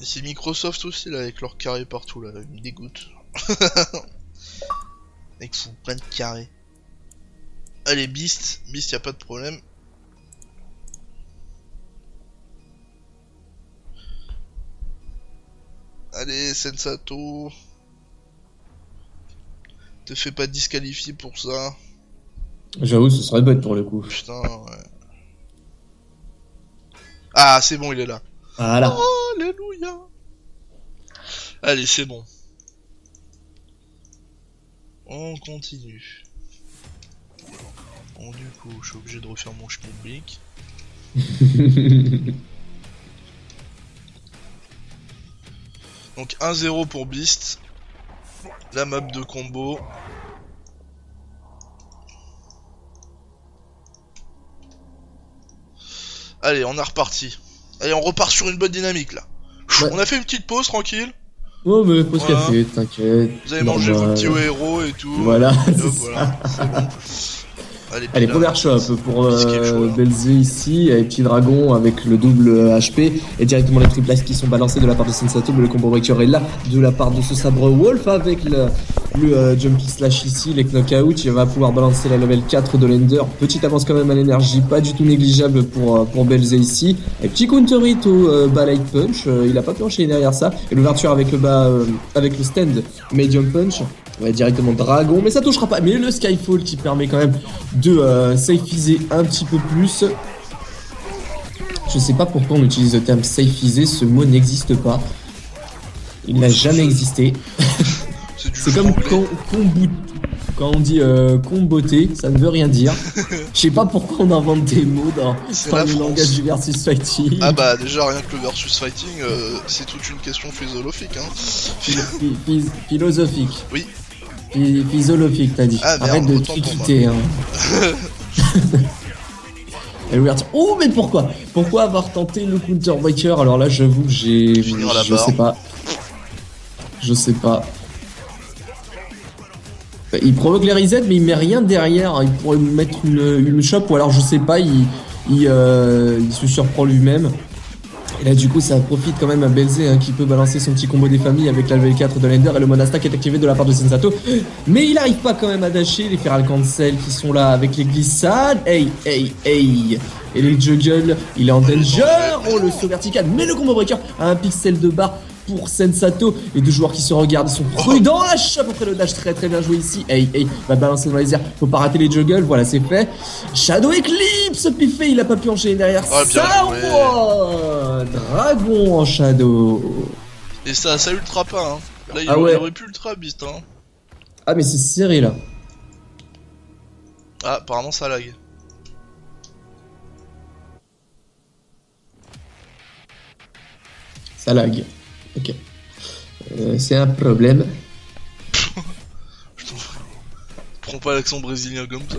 Speaker 1: Et c'est Microsoft aussi là avec leur carré partout là, ils me dégoûtent. Ils font plein de carrés. Allez, Beast y a pas de problème. Allez, Sensato, te fais pas disqualifier pour ça.
Speaker 2: J'avoue, ce serait bête pour le coup.
Speaker 1: Putain, ouais. Ah, c'est bon, il est là.
Speaker 2: Voilà.
Speaker 1: Alléluia. Allez, c'est bon. On continue. Bon, du coup, je suis obligé de refaire mon schmilblick. Donc 1-0 pour Beast. La map de combo. Allez, on est reparti. Allez, on repart sur une bonne dynamique là.
Speaker 2: Ouais.
Speaker 1: On a fait une petite pause tranquille.
Speaker 2: Oh, mais pause
Speaker 1: Voilà.
Speaker 2: café, t'inquiète.
Speaker 1: Vous avez mangé vos petits héros et tout.
Speaker 2: Voilà,
Speaker 1: Et
Speaker 2: c'est
Speaker 1: hop,
Speaker 2: ça.
Speaker 1: voilà, c'est bon.
Speaker 2: Allez, première shop pour Belzé ici, avec Petit Dragon avec le double HP et directement les triple ice qui sont balancés de la part de Sensato, mais le combo breaker est là de la part de ce sabre Wolf avec le jumpy slash ici, les knockout. Il va pouvoir balancer la level 4 de l'Ender. Petite avance quand même à l'énergie, pas du tout négligeable pour Belzé ici. Et petit counter hit au light punch, il a pas pu enchaîner derrière ça. Et l'ouverture avec avec le stand medium punch. Ouais, directement Dragon, mais ça touchera pas. Mais le Skyfall qui permet quand même de safeiser un petit peu plus. Je sais pas pourquoi on utilise le terme safeiser, ce mot n'existe pas. Il n'a jamais existé. C'est comme quand on dit comboter, ça ne veut rien dire. Je sais pas pourquoi on invente des mots dans le langage du versus fighting.
Speaker 1: Ah bah déjà rien que le versus fighting, c'est toute une question philosophique hein.
Speaker 2: Philosophique.
Speaker 1: Oui.
Speaker 2: Philosophique, t'as dit.
Speaker 1: Ah, merde,
Speaker 2: arrête de triquiter. Hein. Et l'ouverture. Oh, mais pourquoi avoir tenté le counter breaker? Alors là, j'avoue que Je sais pas. Il provoque les resets, mais il met rien derrière. Il pourrait mettre une shop, ou alors je sais pas, il se surprend lui-même. Et là du coup ça profite quand même à Belzé hein, qui peut balancer son petit combo des familles avec la level 4 de l'Ender et le Monasta qui est activé de la part de Sensato. Mais il arrive pas quand même à dasher, les Feral Cancel qui sont là avec les glissades. Hey. Et les juggles, il est en danger. Oh le saut vertical, mais le combo breaker a un pixel de barre pour Sensato. Les deux joueurs qui se regardent, ils sont prudents. La shop après le dash, très bien joué ici. Hey, va balancer dans les airs. Faut pas rater les juggles, voilà c'est fait. Shadow Eclipse, Piffé, il a pas pu enchaîner derrière ça. Dragon en Shadow.
Speaker 1: Et ça ultra pas hein. Là il aurait pu ultra Beast hein.
Speaker 2: Ah mais c'est serré là.
Speaker 1: Ah apparemment ça lag.
Speaker 2: Ça lag. Ok. C'est un problème.
Speaker 1: Je prends pas l'accent brésilien comme ça.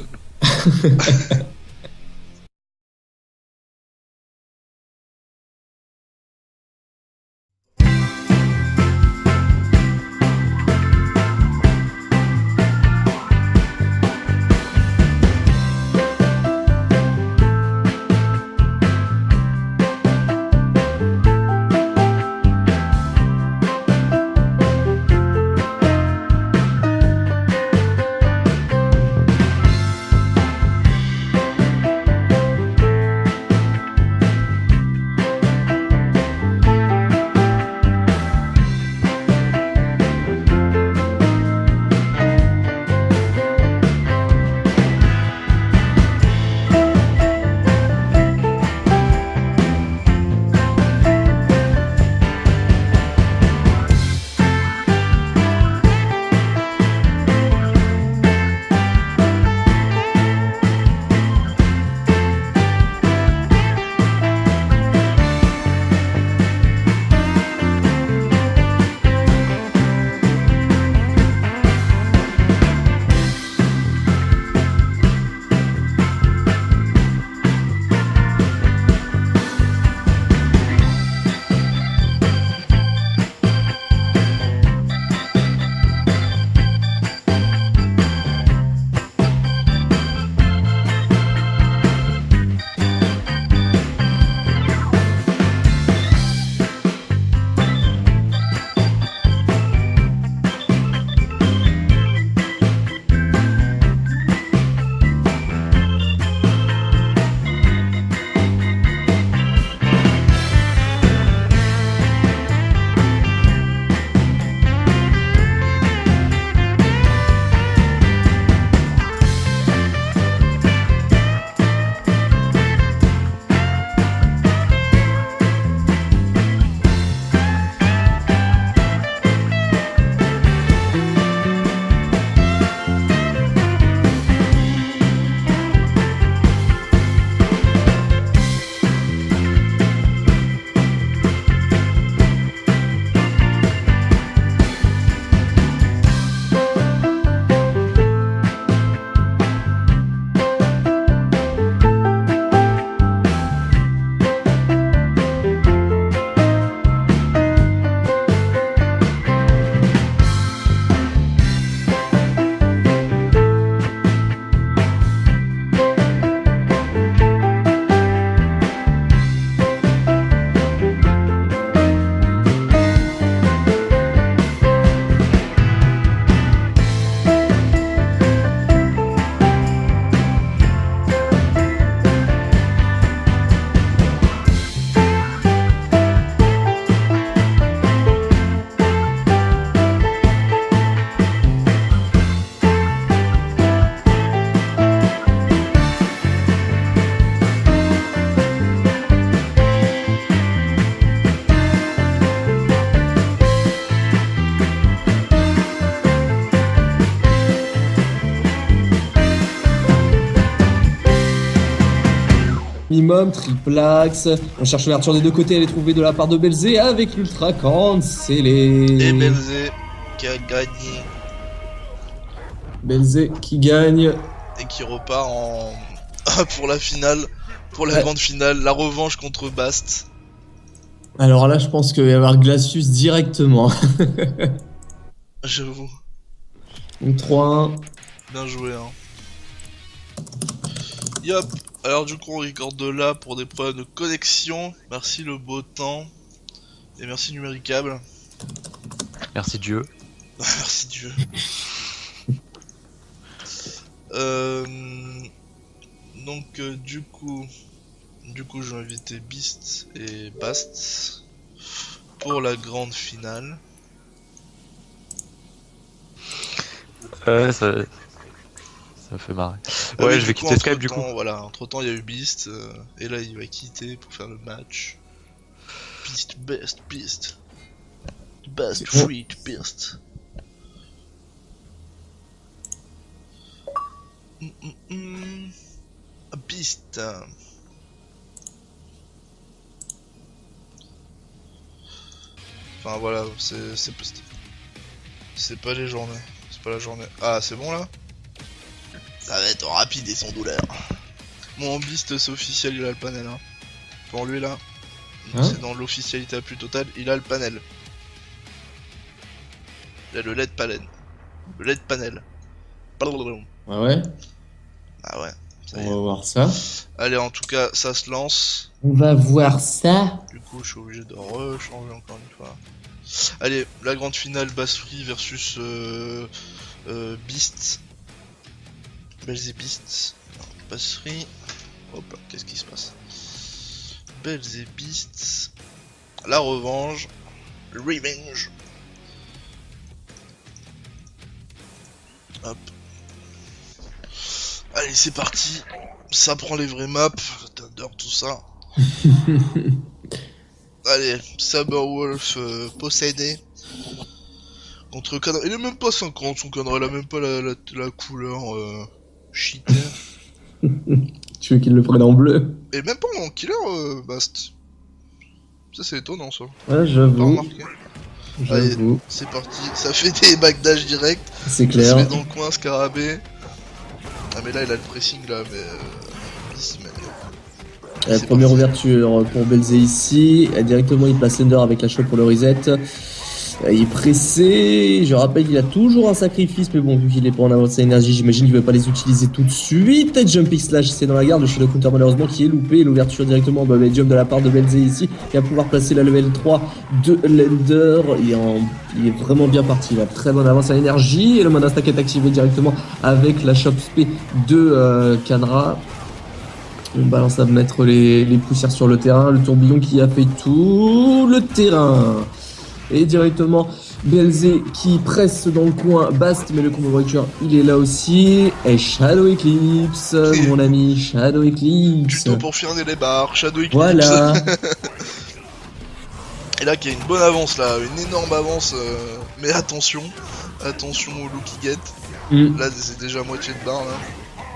Speaker 2: minimum, triple axe. On cherche l'ouverture des deux côtés, elle est trouvée de la part de Belzé avec l'ultra cancellé.
Speaker 1: Et Belzé qui a gagné
Speaker 2: Belzé qui gagne.
Speaker 1: et qui repart en pour la finale, pour la
Speaker 2: Ouais.
Speaker 1: grande finale, la revanche contre Bast.
Speaker 2: Alors là, je pense qu'il va y avoir Glacius directement.
Speaker 1: J'avoue,
Speaker 2: Donc 3-1.
Speaker 1: bien joué hein. Yop, alors du coup on recorde là pour des problèmes de connexion. Merci le beau temps. Et merci Numéricable.
Speaker 3: Merci Dieu.
Speaker 1: Merci Dieu. Donc du coup je vais inviter Beast et Bast pour la grande finale.
Speaker 3: Ouais, ça me fait marrer.
Speaker 1: Ah
Speaker 3: Ouais,
Speaker 1: oui,
Speaker 3: je vais
Speaker 1: du coup,
Speaker 3: quitter Skype du coup.
Speaker 1: entre-temps, voilà, entre-temps il y a eu Beast et là il va quitter pour faire le match. Beast, Beast. Best free to Beast. Beast. Enfin voilà, c'est pas les journées. C'est pas la journée. Ah, c'est bon là? Ça va être rapide et sans douleur. Mon Beast c'est officiel, il a le panel. Hein. Pour lui là,
Speaker 2: Hein?
Speaker 1: c'est dans l'officialité la plus totale, il a le panel. Il a le LED panel. Le LED panel.
Speaker 2: Ah ouais,
Speaker 1: Ah ouais, ça
Speaker 2: on
Speaker 1: y
Speaker 2: va
Speaker 1: est.
Speaker 2: voir ça.
Speaker 1: Allez, en tout cas, ça se lance.
Speaker 2: On va voir ça.
Speaker 1: Du coup, je suis obligé de rechanger encore une fois. Allez, la grande finale Bass-Free versus Beast. Belzé Beast. Bass-Free. Hop, qu'est-ce qui se passe? Belzé Beast. La revanche. Revenge. Hop. Allez, c'est parti. Ça prend les vraies maps. Thunder, tout ça. Allez, Saberwolf possédé. Contre Canra. Il est même pas 50, son Canra, il a même pas la couleur cheatée.
Speaker 2: Tu veux qu'il le prenne en bleu?
Speaker 1: Et même pas en killer, Bast. Ça, c'est étonnant, ça.
Speaker 2: Ouais,
Speaker 1: Pas
Speaker 2: j'avoue.
Speaker 1: remarqué.
Speaker 2: J'avoue.
Speaker 1: C'est parti. Ça fait des backdash direct.
Speaker 2: C'est
Speaker 1: Ça se
Speaker 2: clair.
Speaker 1: met dans le coin, Scarabée. Ah, mais là, il a le pressing, là, mais... Beast, mais... c'est
Speaker 2: Première
Speaker 1: parti.
Speaker 2: ouverture pour Belzé ici. Directement, il place Thunder avec la shot pour le reset. Il est pressé. Je rappelle qu'il a toujours un sacrifice, mais bon, vu qu'il est pas en avance de sa énergie, j'imagine qu'il ne veut pas les utiliser tout de suite. Jumping Slash, c'est dans la garde. Le Shadow Counter, malheureusement, qui est loupé. L'ouverture directement, jump de la part de Belzé ici. Il va pouvoir placer la level 3 de Lender. Il est vraiment bien parti. Il a très bonne avance à l'énergie. Et le Mana Stack est activé directement avec la Shop Spé de Canra. On balance à mettre les poussières sur le terrain. Le tourbillon qui a fait tout le terrain. Et directement, Belzé qui presse dans le coin. Bast, mais le combo breaker, il est là aussi. Et Shadow Eclipse, mon ami, Shadow Eclipse.
Speaker 1: Tuto pour finir les barres, Shadow Eclipse.
Speaker 2: Voilà.
Speaker 1: Et là, qu'il y a une bonne avance, là, une énorme avance. Mais attention, attention au look qu'il get. Là, c'est déjà moitié de barre, là.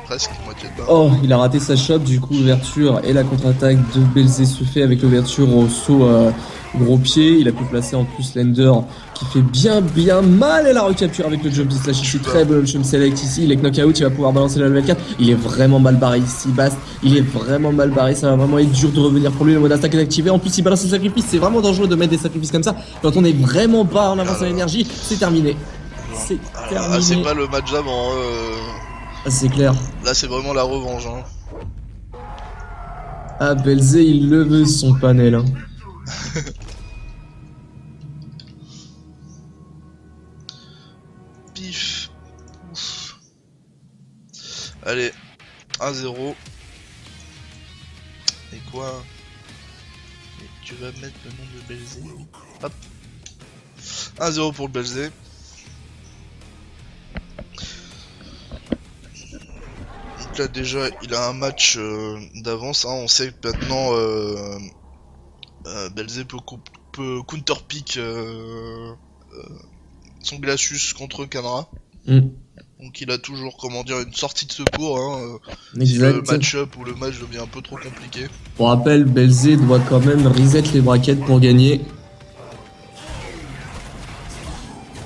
Speaker 1: Presque moitié de barre.
Speaker 2: Oh, il a raté sa shot, du coup l'ouverture et la contre-attaque de Belzé se fait avec l'ouverture au saut gros pied. Il a pu placer en plus Lender qui fait bien mal, et la recapture avec le jumpy slash ici. Très bon jump select ici, il est knockout, il va pouvoir balancer la level 4. Il est vraiment mal barré ici, Bast, il est vraiment mal barré, ça va vraiment être dur de revenir pour lui. Le mode attaque est activé, en plus il balance ses sacrifices, c'est vraiment dangereux de mettre des sacrifices comme ça. Quand on est vraiment pas en avance à l'énergie, c'est terminé. C'est terminé.
Speaker 1: Ah, c'est pas le match d'avant,
Speaker 2: Ah, c'est clair.
Speaker 1: Là, c'est vraiment la revanche, hein.
Speaker 2: Ah, Belzé, il le veut son panel. Hein.
Speaker 1: Pif. Ouf. Allez, 1-0. Et quoi? Et tu vas mettre le nom de Belzé. Hop. 1-0 pour le Belzé. Donc là déjà il a un match d'avance, hein. On sait que maintenant Belzé peut counterpick son Glacius contre Canra. Donc Donc il a toujours, comment dire, une sortie de secours, hein, si le
Speaker 2: Exact.
Speaker 1: match-up ou le match devient un peu trop compliqué.
Speaker 2: Pour rappel, Belzé doit quand même reset les brackets pour gagner.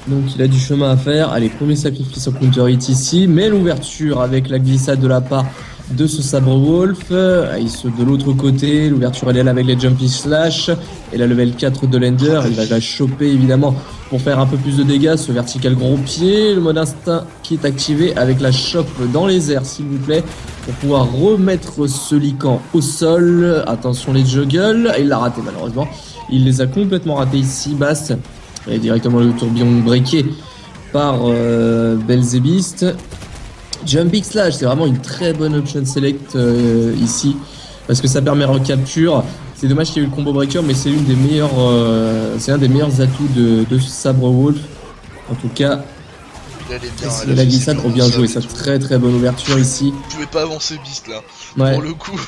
Speaker 2: Donc il a du chemin à faire. Allez, premier sacrifice au counter hit ici. Mais l'ouverture avec la glissade de la part de ce sabre wolf. Il se de l'autre côté. L'ouverture elle est là avec les jumpy slash. Et la level 4 de l'Ender. Il va la choper évidemment pour faire un peu plus de dégâts. Ce vertical gros pied. Le mode instinct qui est activé avec la chope dans les airs s'il vous plaît. Pour pouvoir remettre ce Lycan au sol. Attention les juggles. Il l'a raté malheureusement. Il les a complètement ratés ici. Bast. Et directement le tourbillon breaké par Belzébeast. Jumping Slash, c'est vraiment une très bonne option select ici. Parce que ça permet recapture. C'est dommage qu'il y ait eu le combo breaker, mais c'est une des meilleures, c'est un des meilleurs atouts de Sabre Wolf. En tout cas,
Speaker 1: Il allait bien.
Speaker 2: c'est la glissade pour bien jouer. Ça, très très bonne ouverture ici.
Speaker 1: Vous pouvez pas avancer Beast là,
Speaker 2: Ouais.
Speaker 1: pour le coup.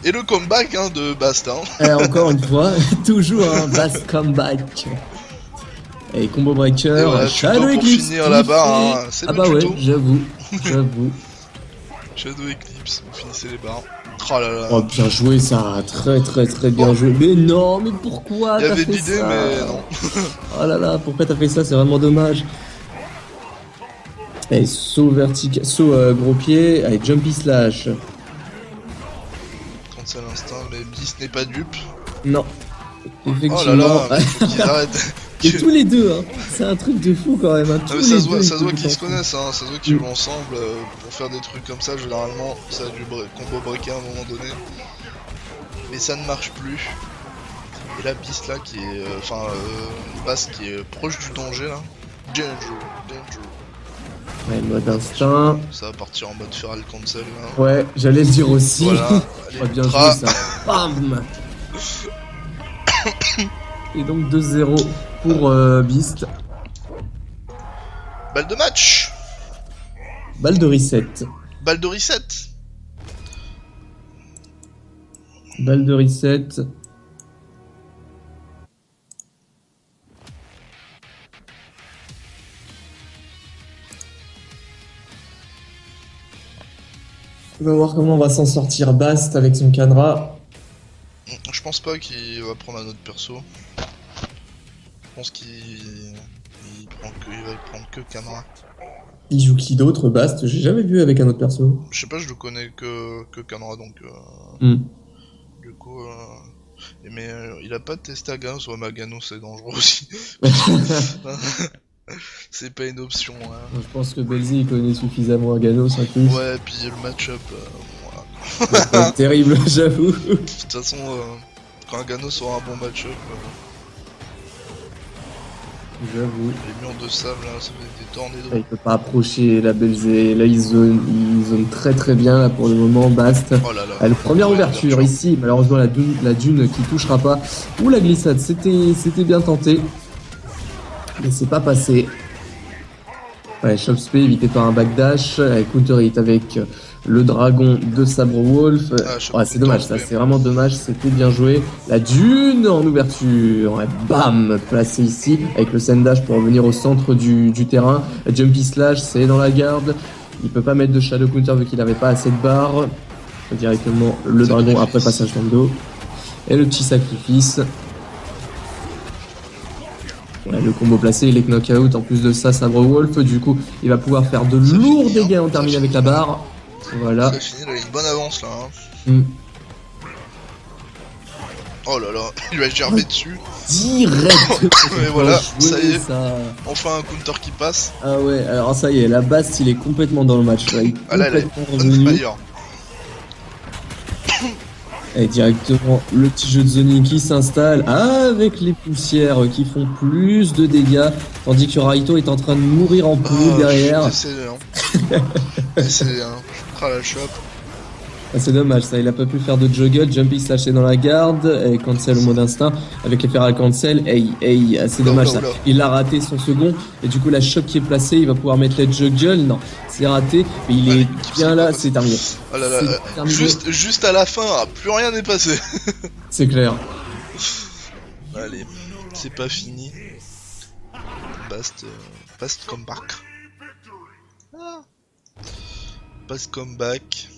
Speaker 1: Et le comeback hein, de Bast. Hein.
Speaker 2: Et encore une fois, toujours un Bast comeback. Et combo breaker,
Speaker 1: Et voilà,
Speaker 2: Shadow
Speaker 1: pour
Speaker 2: Eclipse.
Speaker 1: finir là-bas, hein, c'est
Speaker 2: Ah
Speaker 1: le
Speaker 2: bah ouais,
Speaker 1: tuto.
Speaker 2: j'avoue.
Speaker 1: Shadow Eclipse, vous finissez les barres. Oh là là.
Speaker 2: Oh bien joué ça, très très très bien joué. Mais non, mais pourquoi
Speaker 1: Il y
Speaker 2: t'as
Speaker 1: avait
Speaker 2: fait
Speaker 1: de l'idée,
Speaker 2: ça
Speaker 1: mais non.
Speaker 2: Oh là là, pourquoi t'as fait ça? C'est vraiment dommage. Allez, saut vertical, saut gros pied, allez, jumpy slash.
Speaker 1: Quand c'est l'instinct, mais Beast n'est pas dupe.
Speaker 2: Non,
Speaker 1: Oh là
Speaker 2: effectivement.
Speaker 1: là, faut qu'ils arrêtent.
Speaker 2: Et tous les deux, hein. C'est un truc de fou quand même. Hein.
Speaker 1: Ah,
Speaker 2: Tous
Speaker 1: mais ça
Speaker 2: les
Speaker 1: se voit,
Speaker 2: deux,
Speaker 1: ça se voit
Speaker 2: ils
Speaker 1: qu'ils se
Speaker 2: sont
Speaker 1: connaissent, hein. Ça se voit qu'ils jouent ensemble pour faire des trucs comme ça. Généralement, ça a du combo breaker à un moment donné. Mais ça ne marche plus. Et la Beast là qui est. Bass qui est proche du danger là. Danger.
Speaker 2: Ouais, mode instinct.
Speaker 1: Ça va partir en mode feral cancel là.
Speaker 2: Ouais, j'allais le dire aussi.
Speaker 1: Voilà.
Speaker 2: Oh,
Speaker 1: Allez,
Speaker 2: bien joué
Speaker 1: tra-
Speaker 2: ça. Bam. Et donc 2-0 pour Beast.
Speaker 1: Balle de match.
Speaker 2: Balle de reset.
Speaker 1: Balle de reset.
Speaker 2: Balle de reset. On va voir comment on va s'en sortir Bast avec son Canra.
Speaker 1: Je pense pas qu'il va prendre un autre perso. Je pense qu'il va prendre que Camera.
Speaker 2: Il joue qui d'autre Bast? J'ai jamais vu avec un autre perso.
Speaker 1: Je sais pas, je le connais que Camera donc.
Speaker 2: Hmm.
Speaker 1: Du coup. Mais il a pas testé Aganos ou Magano, c'est dangereux aussi. C'est pas une option. Hein.
Speaker 2: Je pense que Belzy il connaît suffisamment Aganos en plus.
Speaker 1: Ouais, puis le match-up. Voilà.
Speaker 2: Ça va être terrible, j'avoue.
Speaker 1: De toute façon, quand Aganos aura un bon match-up,
Speaker 2: J'avoue.
Speaker 1: les murs de sable, là, ça fait des tornados.
Speaker 2: Il peut pas approcher la Belzé. Là, il zone très très bien là, pour le moment. Bast.
Speaker 1: Oh là là.
Speaker 2: La première ouverture ici, malheureusement la dune qui touchera pas. Ou la glissade, c'était bien tenté. Mais c'est pas passé. Ouais, Chop Spé évité par un backdash. Counter hit avec le dragon de Sabre Wolf. Ouais, c'est dommage, ça c'est vraiment dommage, c'était bien joué. La dune en ouverture, et bam, placé ici avec le send dash pour revenir au centre du terrain. Jumpy slash, c'est dans la garde. Il peut pas mettre de shadow counter vu qu'il avait pas assez de barres. Directement le dragon après passage dans le dos. Et le petit sacrifice. Ouais, le combo placé, il est knock-out. En plus de ça, Sabre Wolf, du coup, il va pouvoir faire de lourds dégâts. On termine avec la barre. Voilà.
Speaker 1: C'est fini, il a une bonne avance là. Hein.
Speaker 2: Mm.
Speaker 1: Oh là là, il lui a gerbé dessus.
Speaker 2: Direct.
Speaker 1: Et voilà,
Speaker 2: Jouer,
Speaker 1: ça y est.
Speaker 2: ça.
Speaker 1: Enfin un counter qui passe.
Speaker 2: Ah ouais, alors ça y est, la Bast, il est complètement dans le match. Là. Il est
Speaker 1: Ah là, elle est
Speaker 2: complètement
Speaker 1: on
Speaker 2: revenu.
Speaker 1: fire.
Speaker 2: Et directement, le petit jeu de zoning qui s'installe avec les poussières qui font plus de dégâts. Tandis que Raito est en train de mourir en poule derrière.
Speaker 1: Décédé, hein. Décédé, hein. Ah la shop.
Speaker 2: Ah, c'est dommage ça, il a pas pu faire de juggle, Jumpy slashé dans la garde, et cancel au mode instinct, avec les feral cancel, c'est dommage ça. Il a raté son second, et du coup la choc qui est placée, il va pouvoir mettre les juggle, non, c'est raté, mais il est bien là, c'est terminé.
Speaker 1: Oh là là, juste à la fin, plus rien n'est passé.
Speaker 2: C'est clair.
Speaker 1: Allez, c'est pas fini. Bast comeback. Pas de comeback.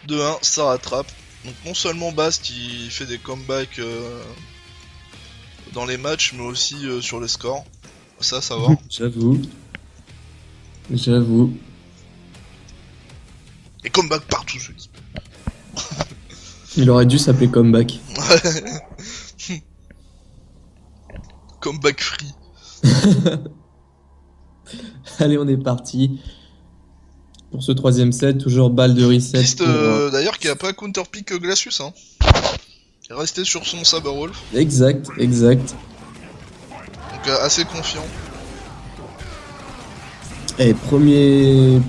Speaker 1: De 1, ça rattrape. Donc non seulement Bast il fait des comebacks dans les matchs, mais aussi sur les scores. Ça va.
Speaker 2: J'avoue. J'avoue.
Speaker 1: Et comeback partout ce qui.
Speaker 2: Il aurait dû s'appeler Comeback.
Speaker 1: Comeback free.
Speaker 2: Allez, on est parti. Pour ce troisième set, toujours balle de reset.
Speaker 1: Beast
Speaker 2: pour,
Speaker 1: d'ailleurs qui a pas counter pick Glacius hein. Il est resté sur son Saberwolf.
Speaker 2: Exact.
Speaker 1: Donc assez confiant.
Speaker 2: Et premier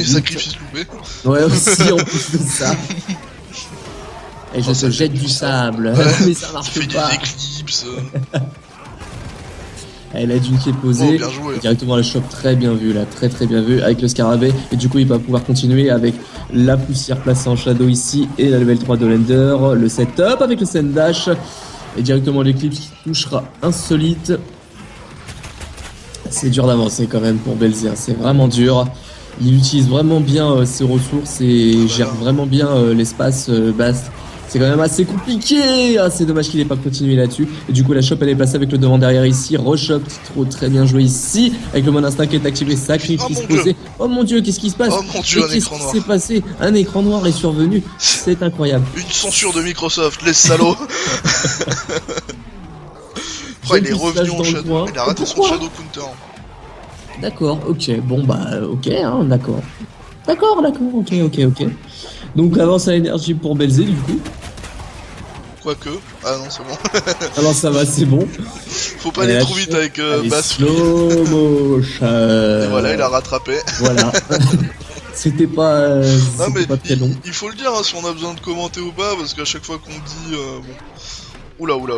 Speaker 1: Sacrifice loupé.
Speaker 2: Ouais, aussi en plus de ça. Et je te jette du sable.
Speaker 1: Ouais,
Speaker 2: mais ça marche
Speaker 1: fait
Speaker 2: pas.
Speaker 1: des éclipses.
Speaker 2: Elle a d'une qui est posée.
Speaker 1: Oh, bien joué.
Speaker 2: Directement la chope, très bien vu là, très bien vu avec le scarabée. Et du coup, il va pouvoir continuer avec la poussière placée en shadow ici et la level 3 de l'Ender. Le setup avec le send dash. Et directement l'éclipse qui touchera insolite. C'est dur d'avancer quand même pour Belzé, hein. C'est vraiment dur. Il utilise vraiment bien ses ressources et gère vraiment bien l'espace Bast. C'est quand même assez compliqué. Ah, c'est dommage qu'il n'ait pas continué là-dessus. Et du coup, la shop elle est placée avec le devant derrière ici. Reshop, trop très bien joué ici. Avec le mode instinct qui est activé, sacrifice posé. Oh mon dieu, qu'est-ce qui se passe?
Speaker 1: Oh mon dieu, un
Speaker 2: qu'est-ce
Speaker 1: écran
Speaker 2: qui
Speaker 1: noir.
Speaker 2: s'est passé? Un écran noir est survenu. C'est incroyable.
Speaker 1: Une censure de Microsoft, les salauds. Oh, il est revenu en shadow. Il a raté son shadow counter.
Speaker 2: D'accord, ok. Bon bah, ok, hein, d'accord. D'accord, ok. Donc avance à l'énergie pour Belzé du coup.
Speaker 1: Quoique. Ah non, c'est bon.
Speaker 2: Alors ça va, c'est bon.
Speaker 1: Faut pas aller trop vite avec Bass.
Speaker 2: Slow motion.
Speaker 1: Et voilà, il a rattrapé.
Speaker 2: Voilà. C'était pas,
Speaker 1: Non mais
Speaker 2: pas très long.
Speaker 1: il faut le dire hein, si on a besoin de commenter ou pas, parce qu'à chaque fois qu'on dit bon. Oula.
Speaker 2: Oh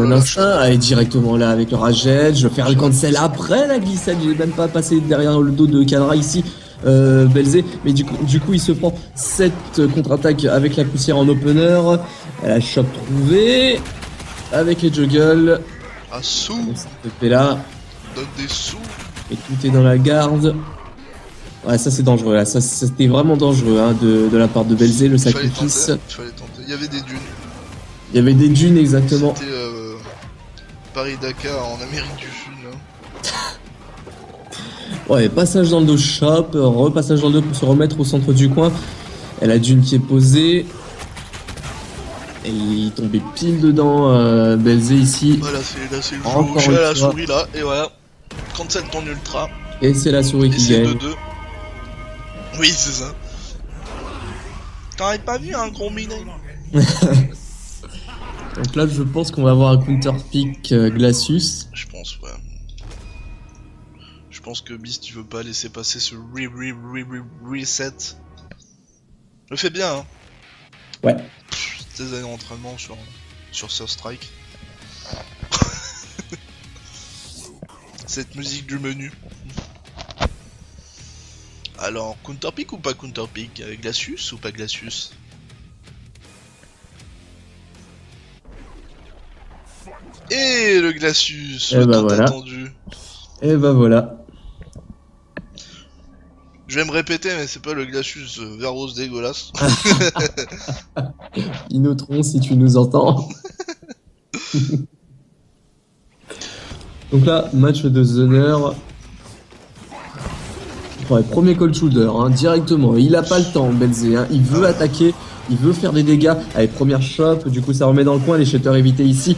Speaker 2: là là, allez directement là avec le ragette. Je vais faire le cancel après la glissade. Je vais même pas passer derrière le dos de Kadra ici. Belzé, mais du coup il se prend cette contre-attaque avec la poussière en opener. Elle a shop trouvé avec les juggles.
Speaker 1: Un sou.
Speaker 2: On s'est fait là
Speaker 1: Donne des sous.
Speaker 2: et tout est dans la garde. Ouais, ça c'est dangereux là, ça c'était vraiment dangereux hein, de la part de Belzé, le sacrifice.
Speaker 1: Il fallait tenter. Il y avait des dunes.
Speaker 2: Il y avait des dunes exactement.
Speaker 1: C'était Paris-Dakar en Amérique du Sud là.
Speaker 2: Ouais, passage dans le dos shop, repassage dans le dos pour se remettre au centre du coin. Elle a dune qui est posée. Et il est tombé pile dedans, Belzé ici.
Speaker 1: Voilà, c'est le jeu
Speaker 2: Encore
Speaker 1: où j'ai
Speaker 2: une
Speaker 1: la
Speaker 2: fois.
Speaker 1: souris là, et voilà. Cancel ton ultra.
Speaker 2: Et c'est la souris
Speaker 1: Et
Speaker 2: qui
Speaker 1: c'est
Speaker 2: gagne.
Speaker 1: 2-2. Oui, c'est ça. T'aurais pas vu un gros minet?
Speaker 2: Donc là, je pense qu'on va avoir un counter pick Glacius.
Speaker 1: Je pense, ouais. Je pense que Beast, tu veux pas laisser passer ce reset. Le fait bien, hein.
Speaker 2: Ouais.
Speaker 1: Des années d'entraînement sur Surf Strike. Cette musique du menu. Alors, counter pick ou pas counter pick? Avec Glacius ou pas Glacius? Et le Glacius,
Speaker 2: Et
Speaker 1: le
Speaker 2: bah
Speaker 1: tant
Speaker 2: voilà.
Speaker 1: attendu.
Speaker 2: Et bah voilà.
Speaker 1: Je vais me répéter, mais c'est pas le Glacius vert rose dégueulasse.
Speaker 2: Inotron, si tu nous entends. Donc là, match de Zener. Ouais, premier cold shoulder, hein, directement. Il a pas le temps, Belzé. Hein. Il veut attaquer, il veut faire des dégâts. Allez, première chope, du coup ça remet dans le coin. Les shooters évités ici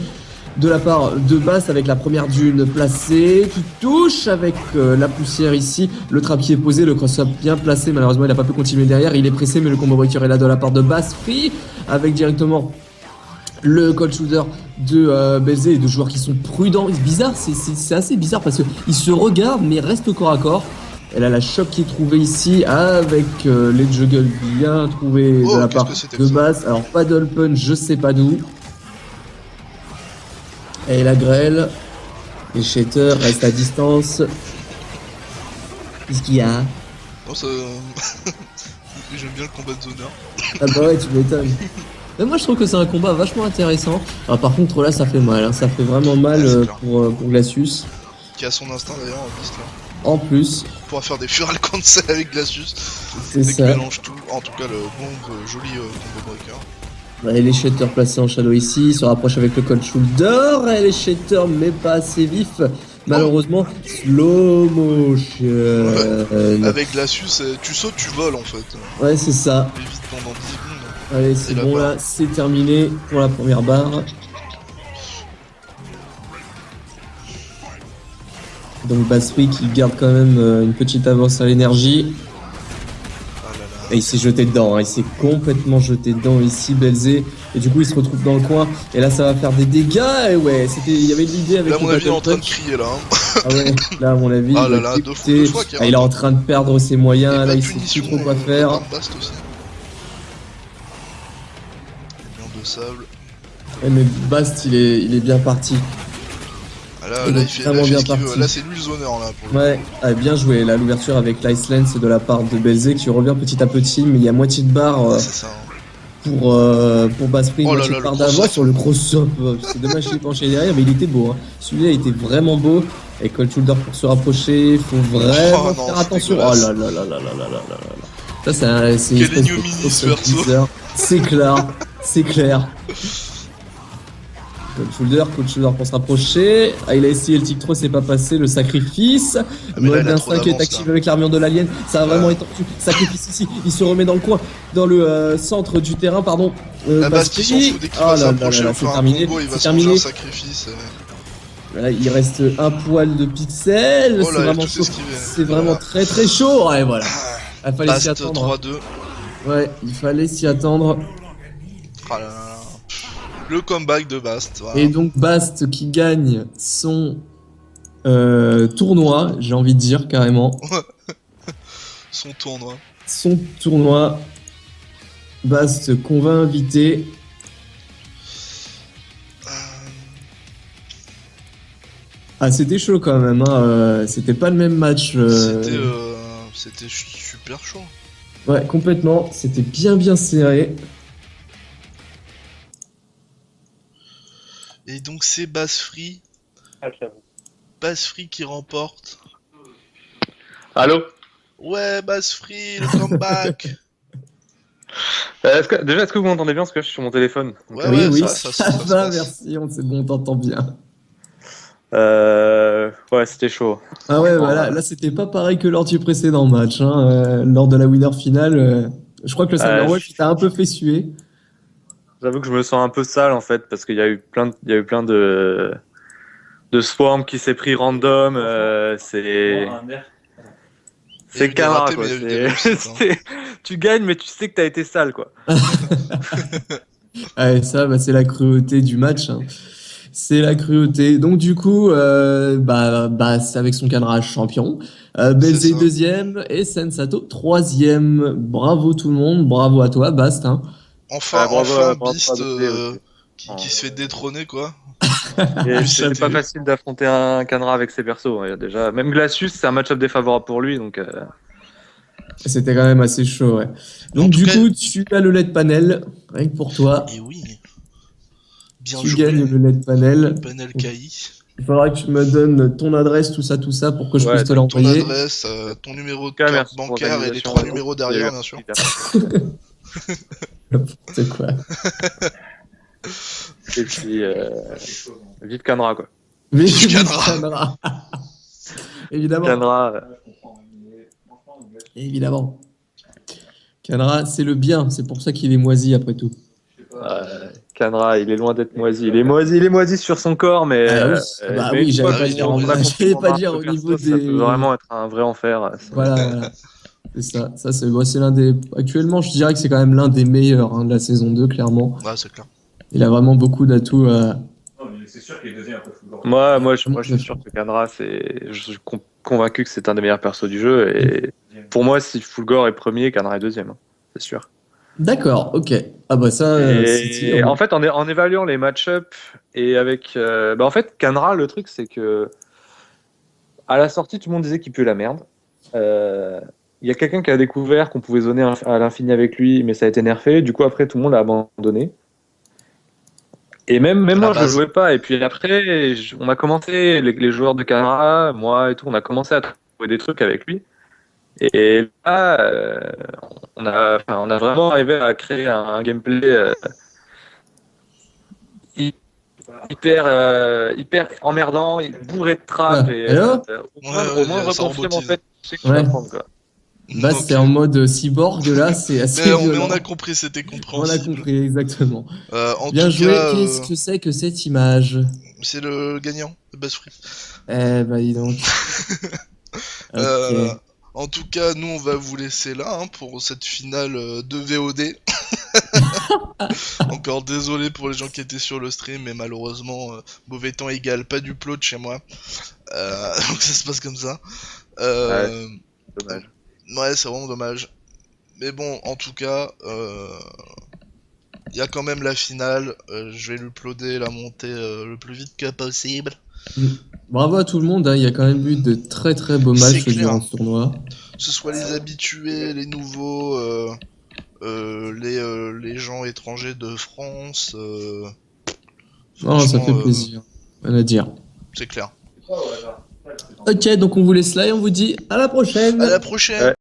Speaker 2: de la part de Bass avec la première dune placée qui touche avec la poussière ici. Le trappier est posé, le cross-up bien placé. Malheureusement, il n'a pas pu continuer derrière. Il est pressé, mais le combo breaker est là de la part de Bass. Free avec directement le cold shoulder de Belzé et de joueurs qui sont prudents. C'est bizarre, c'est assez bizarre parce qu'ils se regardent mais restent corps à corps. Elle a la choc qui est trouvée ici avec les juggles bien trouvés de la part de Bass. Alors paddle punch, je sais pas d'où. Et la grêle. Les shatters restent à distance. Qu'est-ce qu'il y a?
Speaker 1: Non, ça... J'aime bien le combat de zoneur.
Speaker 2: Ah bah ouais, tu m'étonnes. Mais moi je trouve que c'est un combat vachement intéressant. Ah, par contre là ça fait mal, hein. Ça fait vraiment mal
Speaker 1: Ouais, c'est clair.
Speaker 2: pour Glacius.
Speaker 1: Qui a son instinct d'ailleurs en Beast là.
Speaker 2: En plus,
Speaker 1: On pourra faire des Fural cancel avec Glacius.
Speaker 2: c'est
Speaker 1: Dès qu'il
Speaker 2: ça.
Speaker 1: mélange tout. En tout cas, le joli combo breaker.
Speaker 2: Ouais, les shatters placés en shadow ici, il se rapproche avec le cold shoulder, et les shatters mais pas assez vif. Malheureusement, slow motion.
Speaker 1: Avec Glacius, tu sautes, tu voles en fait.
Speaker 2: Ouais, c'est ça.
Speaker 1: Tu vite pendant 10 secondes.
Speaker 2: Allez, c'est
Speaker 1: Et la
Speaker 2: bon
Speaker 1: barre.
Speaker 2: là, c'est terminé pour la première barre. Donc Basri qui garde quand même une petite avance à l'énergie.
Speaker 1: Ah là là.
Speaker 2: Et il s'est jeté dedans, hein. Il s'est complètement jeté dedans ici, Belzé. Et du coup, il se retrouve dans le coin. Et là, ça va faire des dégâts. Et ouais, il y avait de l'idée avec
Speaker 1: Là, à
Speaker 2: le
Speaker 1: mon avis, il est en
Speaker 2: Battle
Speaker 1: train de
Speaker 2: Punch.
Speaker 1: crier là. Hein.
Speaker 2: Ah ouais, là, à mon avis,
Speaker 1: Ah
Speaker 2: il
Speaker 1: là
Speaker 2: va
Speaker 1: là,
Speaker 2: dégoûter.
Speaker 1: deux fois qu'il
Speaker 2: Ah, il est en train de perdre ses moyens.
Speaker 1: Et
Speaker 2: Là,
Speaker 1: pas de
Speaker 2: il sait
Speaker 1: punition,
Speaker 2: plus trop quoi
Speaker 1: de
Speaker 2: faire.
Speaker 1: Bast aussi. Bien de sable.
Speaker 2: Ouais, mais Bast, il est bien parti.
Speaker 1: Ah là,
Speaker 2: Il
Speaker 1: là,
Speaker 2: est
Speaker 1: il fait,
Speaker 2: vraiment
Speaker 1: là, il fait
Speaker 2: bien
Speaker 1: ce qu'il veut.
Speaker 2: parti.
Speaker 1: Là, c'est lui le zoneur là pour le
Speaker 2: Ouais, ah, bien joué. Là, l'ouverture avec l'Ice Lance de la part de Belzé qui revient petit à petit. Mais il y a moitié de barre
Speaker 1: coup. C'est ça. Hein.
Speaker 2: pour Basri,
Speaker 1: Oh là
Speaker 2: moitié
Speaker 1: là,
Speaker 2: de
Speaker 1: le
Speaker 2: barre
Speaker 1: cross-up.
Speaker 2: d'avant sur le cross-up. C'est dommage qu'il est penché derrière, mais il était beau. Hein. Celui-là était vraiment beau. Et cold shoulder pour se rapprocher. Faut vraiment
Speaker 1: Oh non,
Speaker 2: faire
Speaker 1: c'est
Speaker 2: attention. Oh
Speaker 1: dégueulasse.
Speaker 2: là là là là là là là là là. Ça, c'est une
Speaker 1: Quel
Speaker 2: espèce de
Speaker 1: ignominie, ce
Speaker 2: cross-up
Speaker 1: perso.
Speaker 2: bizarre. C'est clair. C'est clair. Cold shoulder pour se rapprocher. Ah, il a essayé le tic throw, c'est pas passé. Le sacrifice.
Speaker 1: mais là,
Speaker 2: Mode
Speaker 1: il a trop
Speaker 2: d'instinct qui est
Speaker 1: d'avance,
Speaker 2: activé
Speaker 1: là.
Speaker 2: avec l'armure de l'alien. Ça va vraiment
Speaker 1: Ouais.
Speaker 2: être sacrifice ici. Il se remet dans le coin, dans le centre du terrain, pardon.
Speaker 1: La base qui
Speaker 2: Bastille.
Speaker 1: s'en fout dès qu'il
Speaker 2: Oh
Speaker 1: va
Speaker 2: là là
Speaker 1: s'approcher
Speaker 2: là là,
Speaker 1: ou
Speaker 2: c'est
Speaker 1: faire un
Speaker 2: terminé.
Speaker 1: combo, il va
Speaker 2: C'est
Speaker 1: se manger
Speaker 2: terminé.
Speaker 1: un sacrifice.
Speaker 2: Là, il reste un poil de pixels.
Speaker 1: Oh là,
Speaker 2: C'est
Speaker 1: il a
Speaker 2: vraiment
Speaker 1: tout
Speaker 2: chaud.
Speaker 1: esquivé.
Speaker 2: C'est vraiment
Speaker 1: Voilà.
Speaker 2: très très chaud. Et voilà. Il fallait s'y
Speaker 1: Bast
Speaker 2: attendre. hein.
Speaker 1: 3-2.
Speaker 2: Ouais, il fallait s'y attendre.
Speaker 1: Ah là là. Le comeback de Bast. Voilà.
Speaker 2: Et donc Bast qui gagne son tournoi, j'ai envie de dire carrément.
Speaker 1: Son tournoi.
Speaker 2: Son tournoi. Bast qu'on va inviter. Ah, c'était chaud quand même. Hein. C'était pas le même match.
Speaker 1: C'était super chaud.
Speaker 2: Ouais, complètement. C'était bien serré.
Speaker 1: Et donc c'est Bass Free. Bass Free qui remporte.
Speaker 4: Allô.
Speaker 1: Ouais, Bass Free, le comeback.
Speaker 4: Est-ce que vous m'entendez bien parce que je suis sur mon téléphone. Donc,
Speaker 1: Ouais,
Speaker 2: oui,
Speaker 1: ouais,
Speaker 2: oui,
Speaker 1: ça
Speaker 2: ça
Speaker 1: se
Speaker 2: va,
Speaker 1: passe.
Speaker 2: merci. C'est bon, on t'entend bien.
Speaker 4: ouais, c'était chaud.
Speaker 2: Ah ouais,
Speaker 4: Franchement,
Speaker 2: voilà. Là, c'était pas pareil que lors du précédent match. Hein. Lors de la winner finale, je crois que le Summer Wolf t'a un peu fait suer.
Speaker 4: J'avoue que je me sens un peu sale en fait parce qu'il y a eu plein de Swarm qui s'est pris random. C'est
Speaker 1: Il y a eu des
Speaker 4: Canara
Speaker 1: ratés,
Speaker 4: quoi.
Speaker 1: mais il y a eu des réussites,
Speaker 4: Tu gagnes mais tu sais que t'as été sale quoi.
Speaker 2: Ouais, ça, bah, c'est la cruauté du match. Hein. C'est la cruauté. Donc, du coup, c'est avec son cadrage champion. Belzé
Speaker 1: ça.
Speaker 2: deuxième et Sensato troisième. Bravo tout le monde. Bravo à toi, Bast. Hein.
Speaker 1: Enfin,
Speaker 4: Ouais, bravo
Speaker 1: enfin,
Speaker 4: à
Speaker 1: Beast
Speaker 4: Belzé aussi.
Speaker 1: qui se fait détrôner quoi.
Speaker 4: Et
Speaker 1: C'était-
Speaker 4: c'est pas facile d'affronter un Canara avec ses persos. Hein. Il y a déjà même Glacius, c'est un match-up défavorable pour lui donc.
Speaker 2: C'était quand même assez chaud, ouais.
Speaker 1: En
Speaker 2: Donc,
Speaker 1: tout
Speaker 2: du
Speaker 1: cas-
Speaker 2: coup, tu as le LED panel. Rien que pour toi.
Speaker 1: Et oui. Bien
Speaker 2: Tu
Speaker 1: joué.
Speaker 2: gagnes le LED panel.
Speaker 1: Panel KI.
Speaker 2: Il faudra que tu me donnes ton adresse, tout ça, pour que je
Speaker 4: Ouais,
Speaker 2: puisse te
Speaker 1: Ton
Speaker 2: l'envoyer.
Speaker 1: adresse, ton numéro de
Speaker 4: cas,
Speaker 1: carte
Speaker 4: merci pour
Speaker 1: bancaire et les
Speaker 4: l'organisation.
Speaker 1: 3 numéros derrière, bien sûr.
Speaker 2: C'est quoi?
Speaker 4: Et puis vive Canara quoi.
Speaker 2: Mais
Speaker 1: Vive Canara.
Speaker 2: Canara. Évidemment.
Speaker 4: Canara.
Speaker 2: Évidemment. Canara, c'est le bien, c'est pour ça qu'il est moisi après tout.
Speaker 4: Canara, il est loin d'être moisi. Il est moisi sur son corps, mais.
Speaker 2: Ah oui, bah
Speaker 4: mais
Speaker 2: oui,
Speaker 4: une
Speaker 2: j'allais
Speaker 4: fois
Speaker 2: pas
Speaker 4: qu'on
Speaker 2: dire,
Speaker 4: a compris
Speaker 2: j'allais
Speaker 4: comment
Speaker 2: pas
Speaker 4: marche
Speaker 2: dire
Speaker 4: le
Speaker 2: au
Speaker 4: perso,
Speaker 2: niveau
Speaker 4: Ça peut
Speaker 2: des.
Speaker 4: vraiment être un vrai enfer.
Speaker 2: Voilà. C'est ça. Ça, c'est l'un des. Actuellement, je dirais que c'est quand même l'un des meilleurs de la saison 2, clairement.
Speaker 1: Ouais, c'est clair.
Speaker 2: Il a vraiment beaucoup d'atouts.
Speaker 5: C'est sûr qu'il est deuxième après Fulgore.
Speaker 4: Moi, je suis sûr que Canara, je suis convaincu que c'est un des meilleurs persos du jeu. Et pour moi, si Fulgore est premier, Canara est deuxième. Hein, c'est sûr.
Speaker 2: D'accord, ok. Ah bah ça.
Speaker 4: Et en fait, en évaluant les match-up et avec. En fait, Canara, le truc, c'est que. À la sortie, tout le monde disait qu'il pue la merde. Il y a quelqu'un qui a découvert qu'on pouvait zoner à l'infini avec lui, mais ça a été nerfé. Du coup, après, tout le monde l'a abandonné. Et même
Speaker 1: la
Speaker 4: moi, je
Speaker 1: base.
Speaker 4: jouais pas. Et puis après, on a commencé, les joueurs de Canara, moi et tout, on a commencé à trouver des trucs avec lui. Et là, on a vraiment arrivé à créer un gameplay hyper emmerdant, bourré de trappes.
Speaker 2: Ah,
Speaker 4: Et
Speaker 2: alors
Speaker 4: au moindre
Speaker 1: ça
Speaker 4: confirme, en
Speaker 1: rebondit.
Speaker 4: fait, tu sais que tu vas
Speaker 2: Ouais.
Speaker 4: prendre, quoi.
Speaker 2: Bah,
Speaker 1: Ok.
Speaker 2: c'est en mode cyborg, là, c'est assez
Speaker 1: Mais on
Speaker 2: violent.
Speaker 1: a compris, c'était
Speaker 2: On a
Speaker 1: compréhensible.
Speaker 2: compris, exactement.
Speaker 1: En
Speaker 2: Bien
Speaker 1: tout
Speaker 2: joué,
Speaker 1: cas,
Speaker 2: qu'est-ce que c'est que cette image?
Speaker 1: c'est le gagnant de Buzz Free.
Speaker 2: Eh bah, dis donc.
Speaker 1: Euh,
Speaker 2: Ok.
Speaker 1: En tout cas, nous on va vous laisser là hein, pour cette finale de VOD. Encore désolé pour les gens qui étaient sur le stream, mais malheureusement, mauvais temps égal, pas du plot de chez moi. Donc ça se passe comme ça.
Speaker 4: Dommage.
Speaker 1: Ouais, c'est vraiment dommage. Mais bon, en tout cas, il y a quand même la finale. Je vais l'uploader, la monter le plus vite que possible.
Speaker 2: Bravo à tout le monde, hein. Il y a quand même eu de très très beaux
Speaker 1: C'est
Speaker 2: matchs
Speaker 1: clair.
Speaker 2: durant ce tournoi.
Speaker 1: Que ce soit les habitués, les nouveaux, les gens étrangers de France.
Speaker 2: Oh, ça fait
Speaker 1: franchement,
Speaker 2: plaisir. Rien à dire.
Speaker 1: C'est clair.
Speaker 2: Ok, donc on vous laisse là et on vous dit à la prochaine.
Speaker 1: À la prochaine!
Speaker 4: Ouais.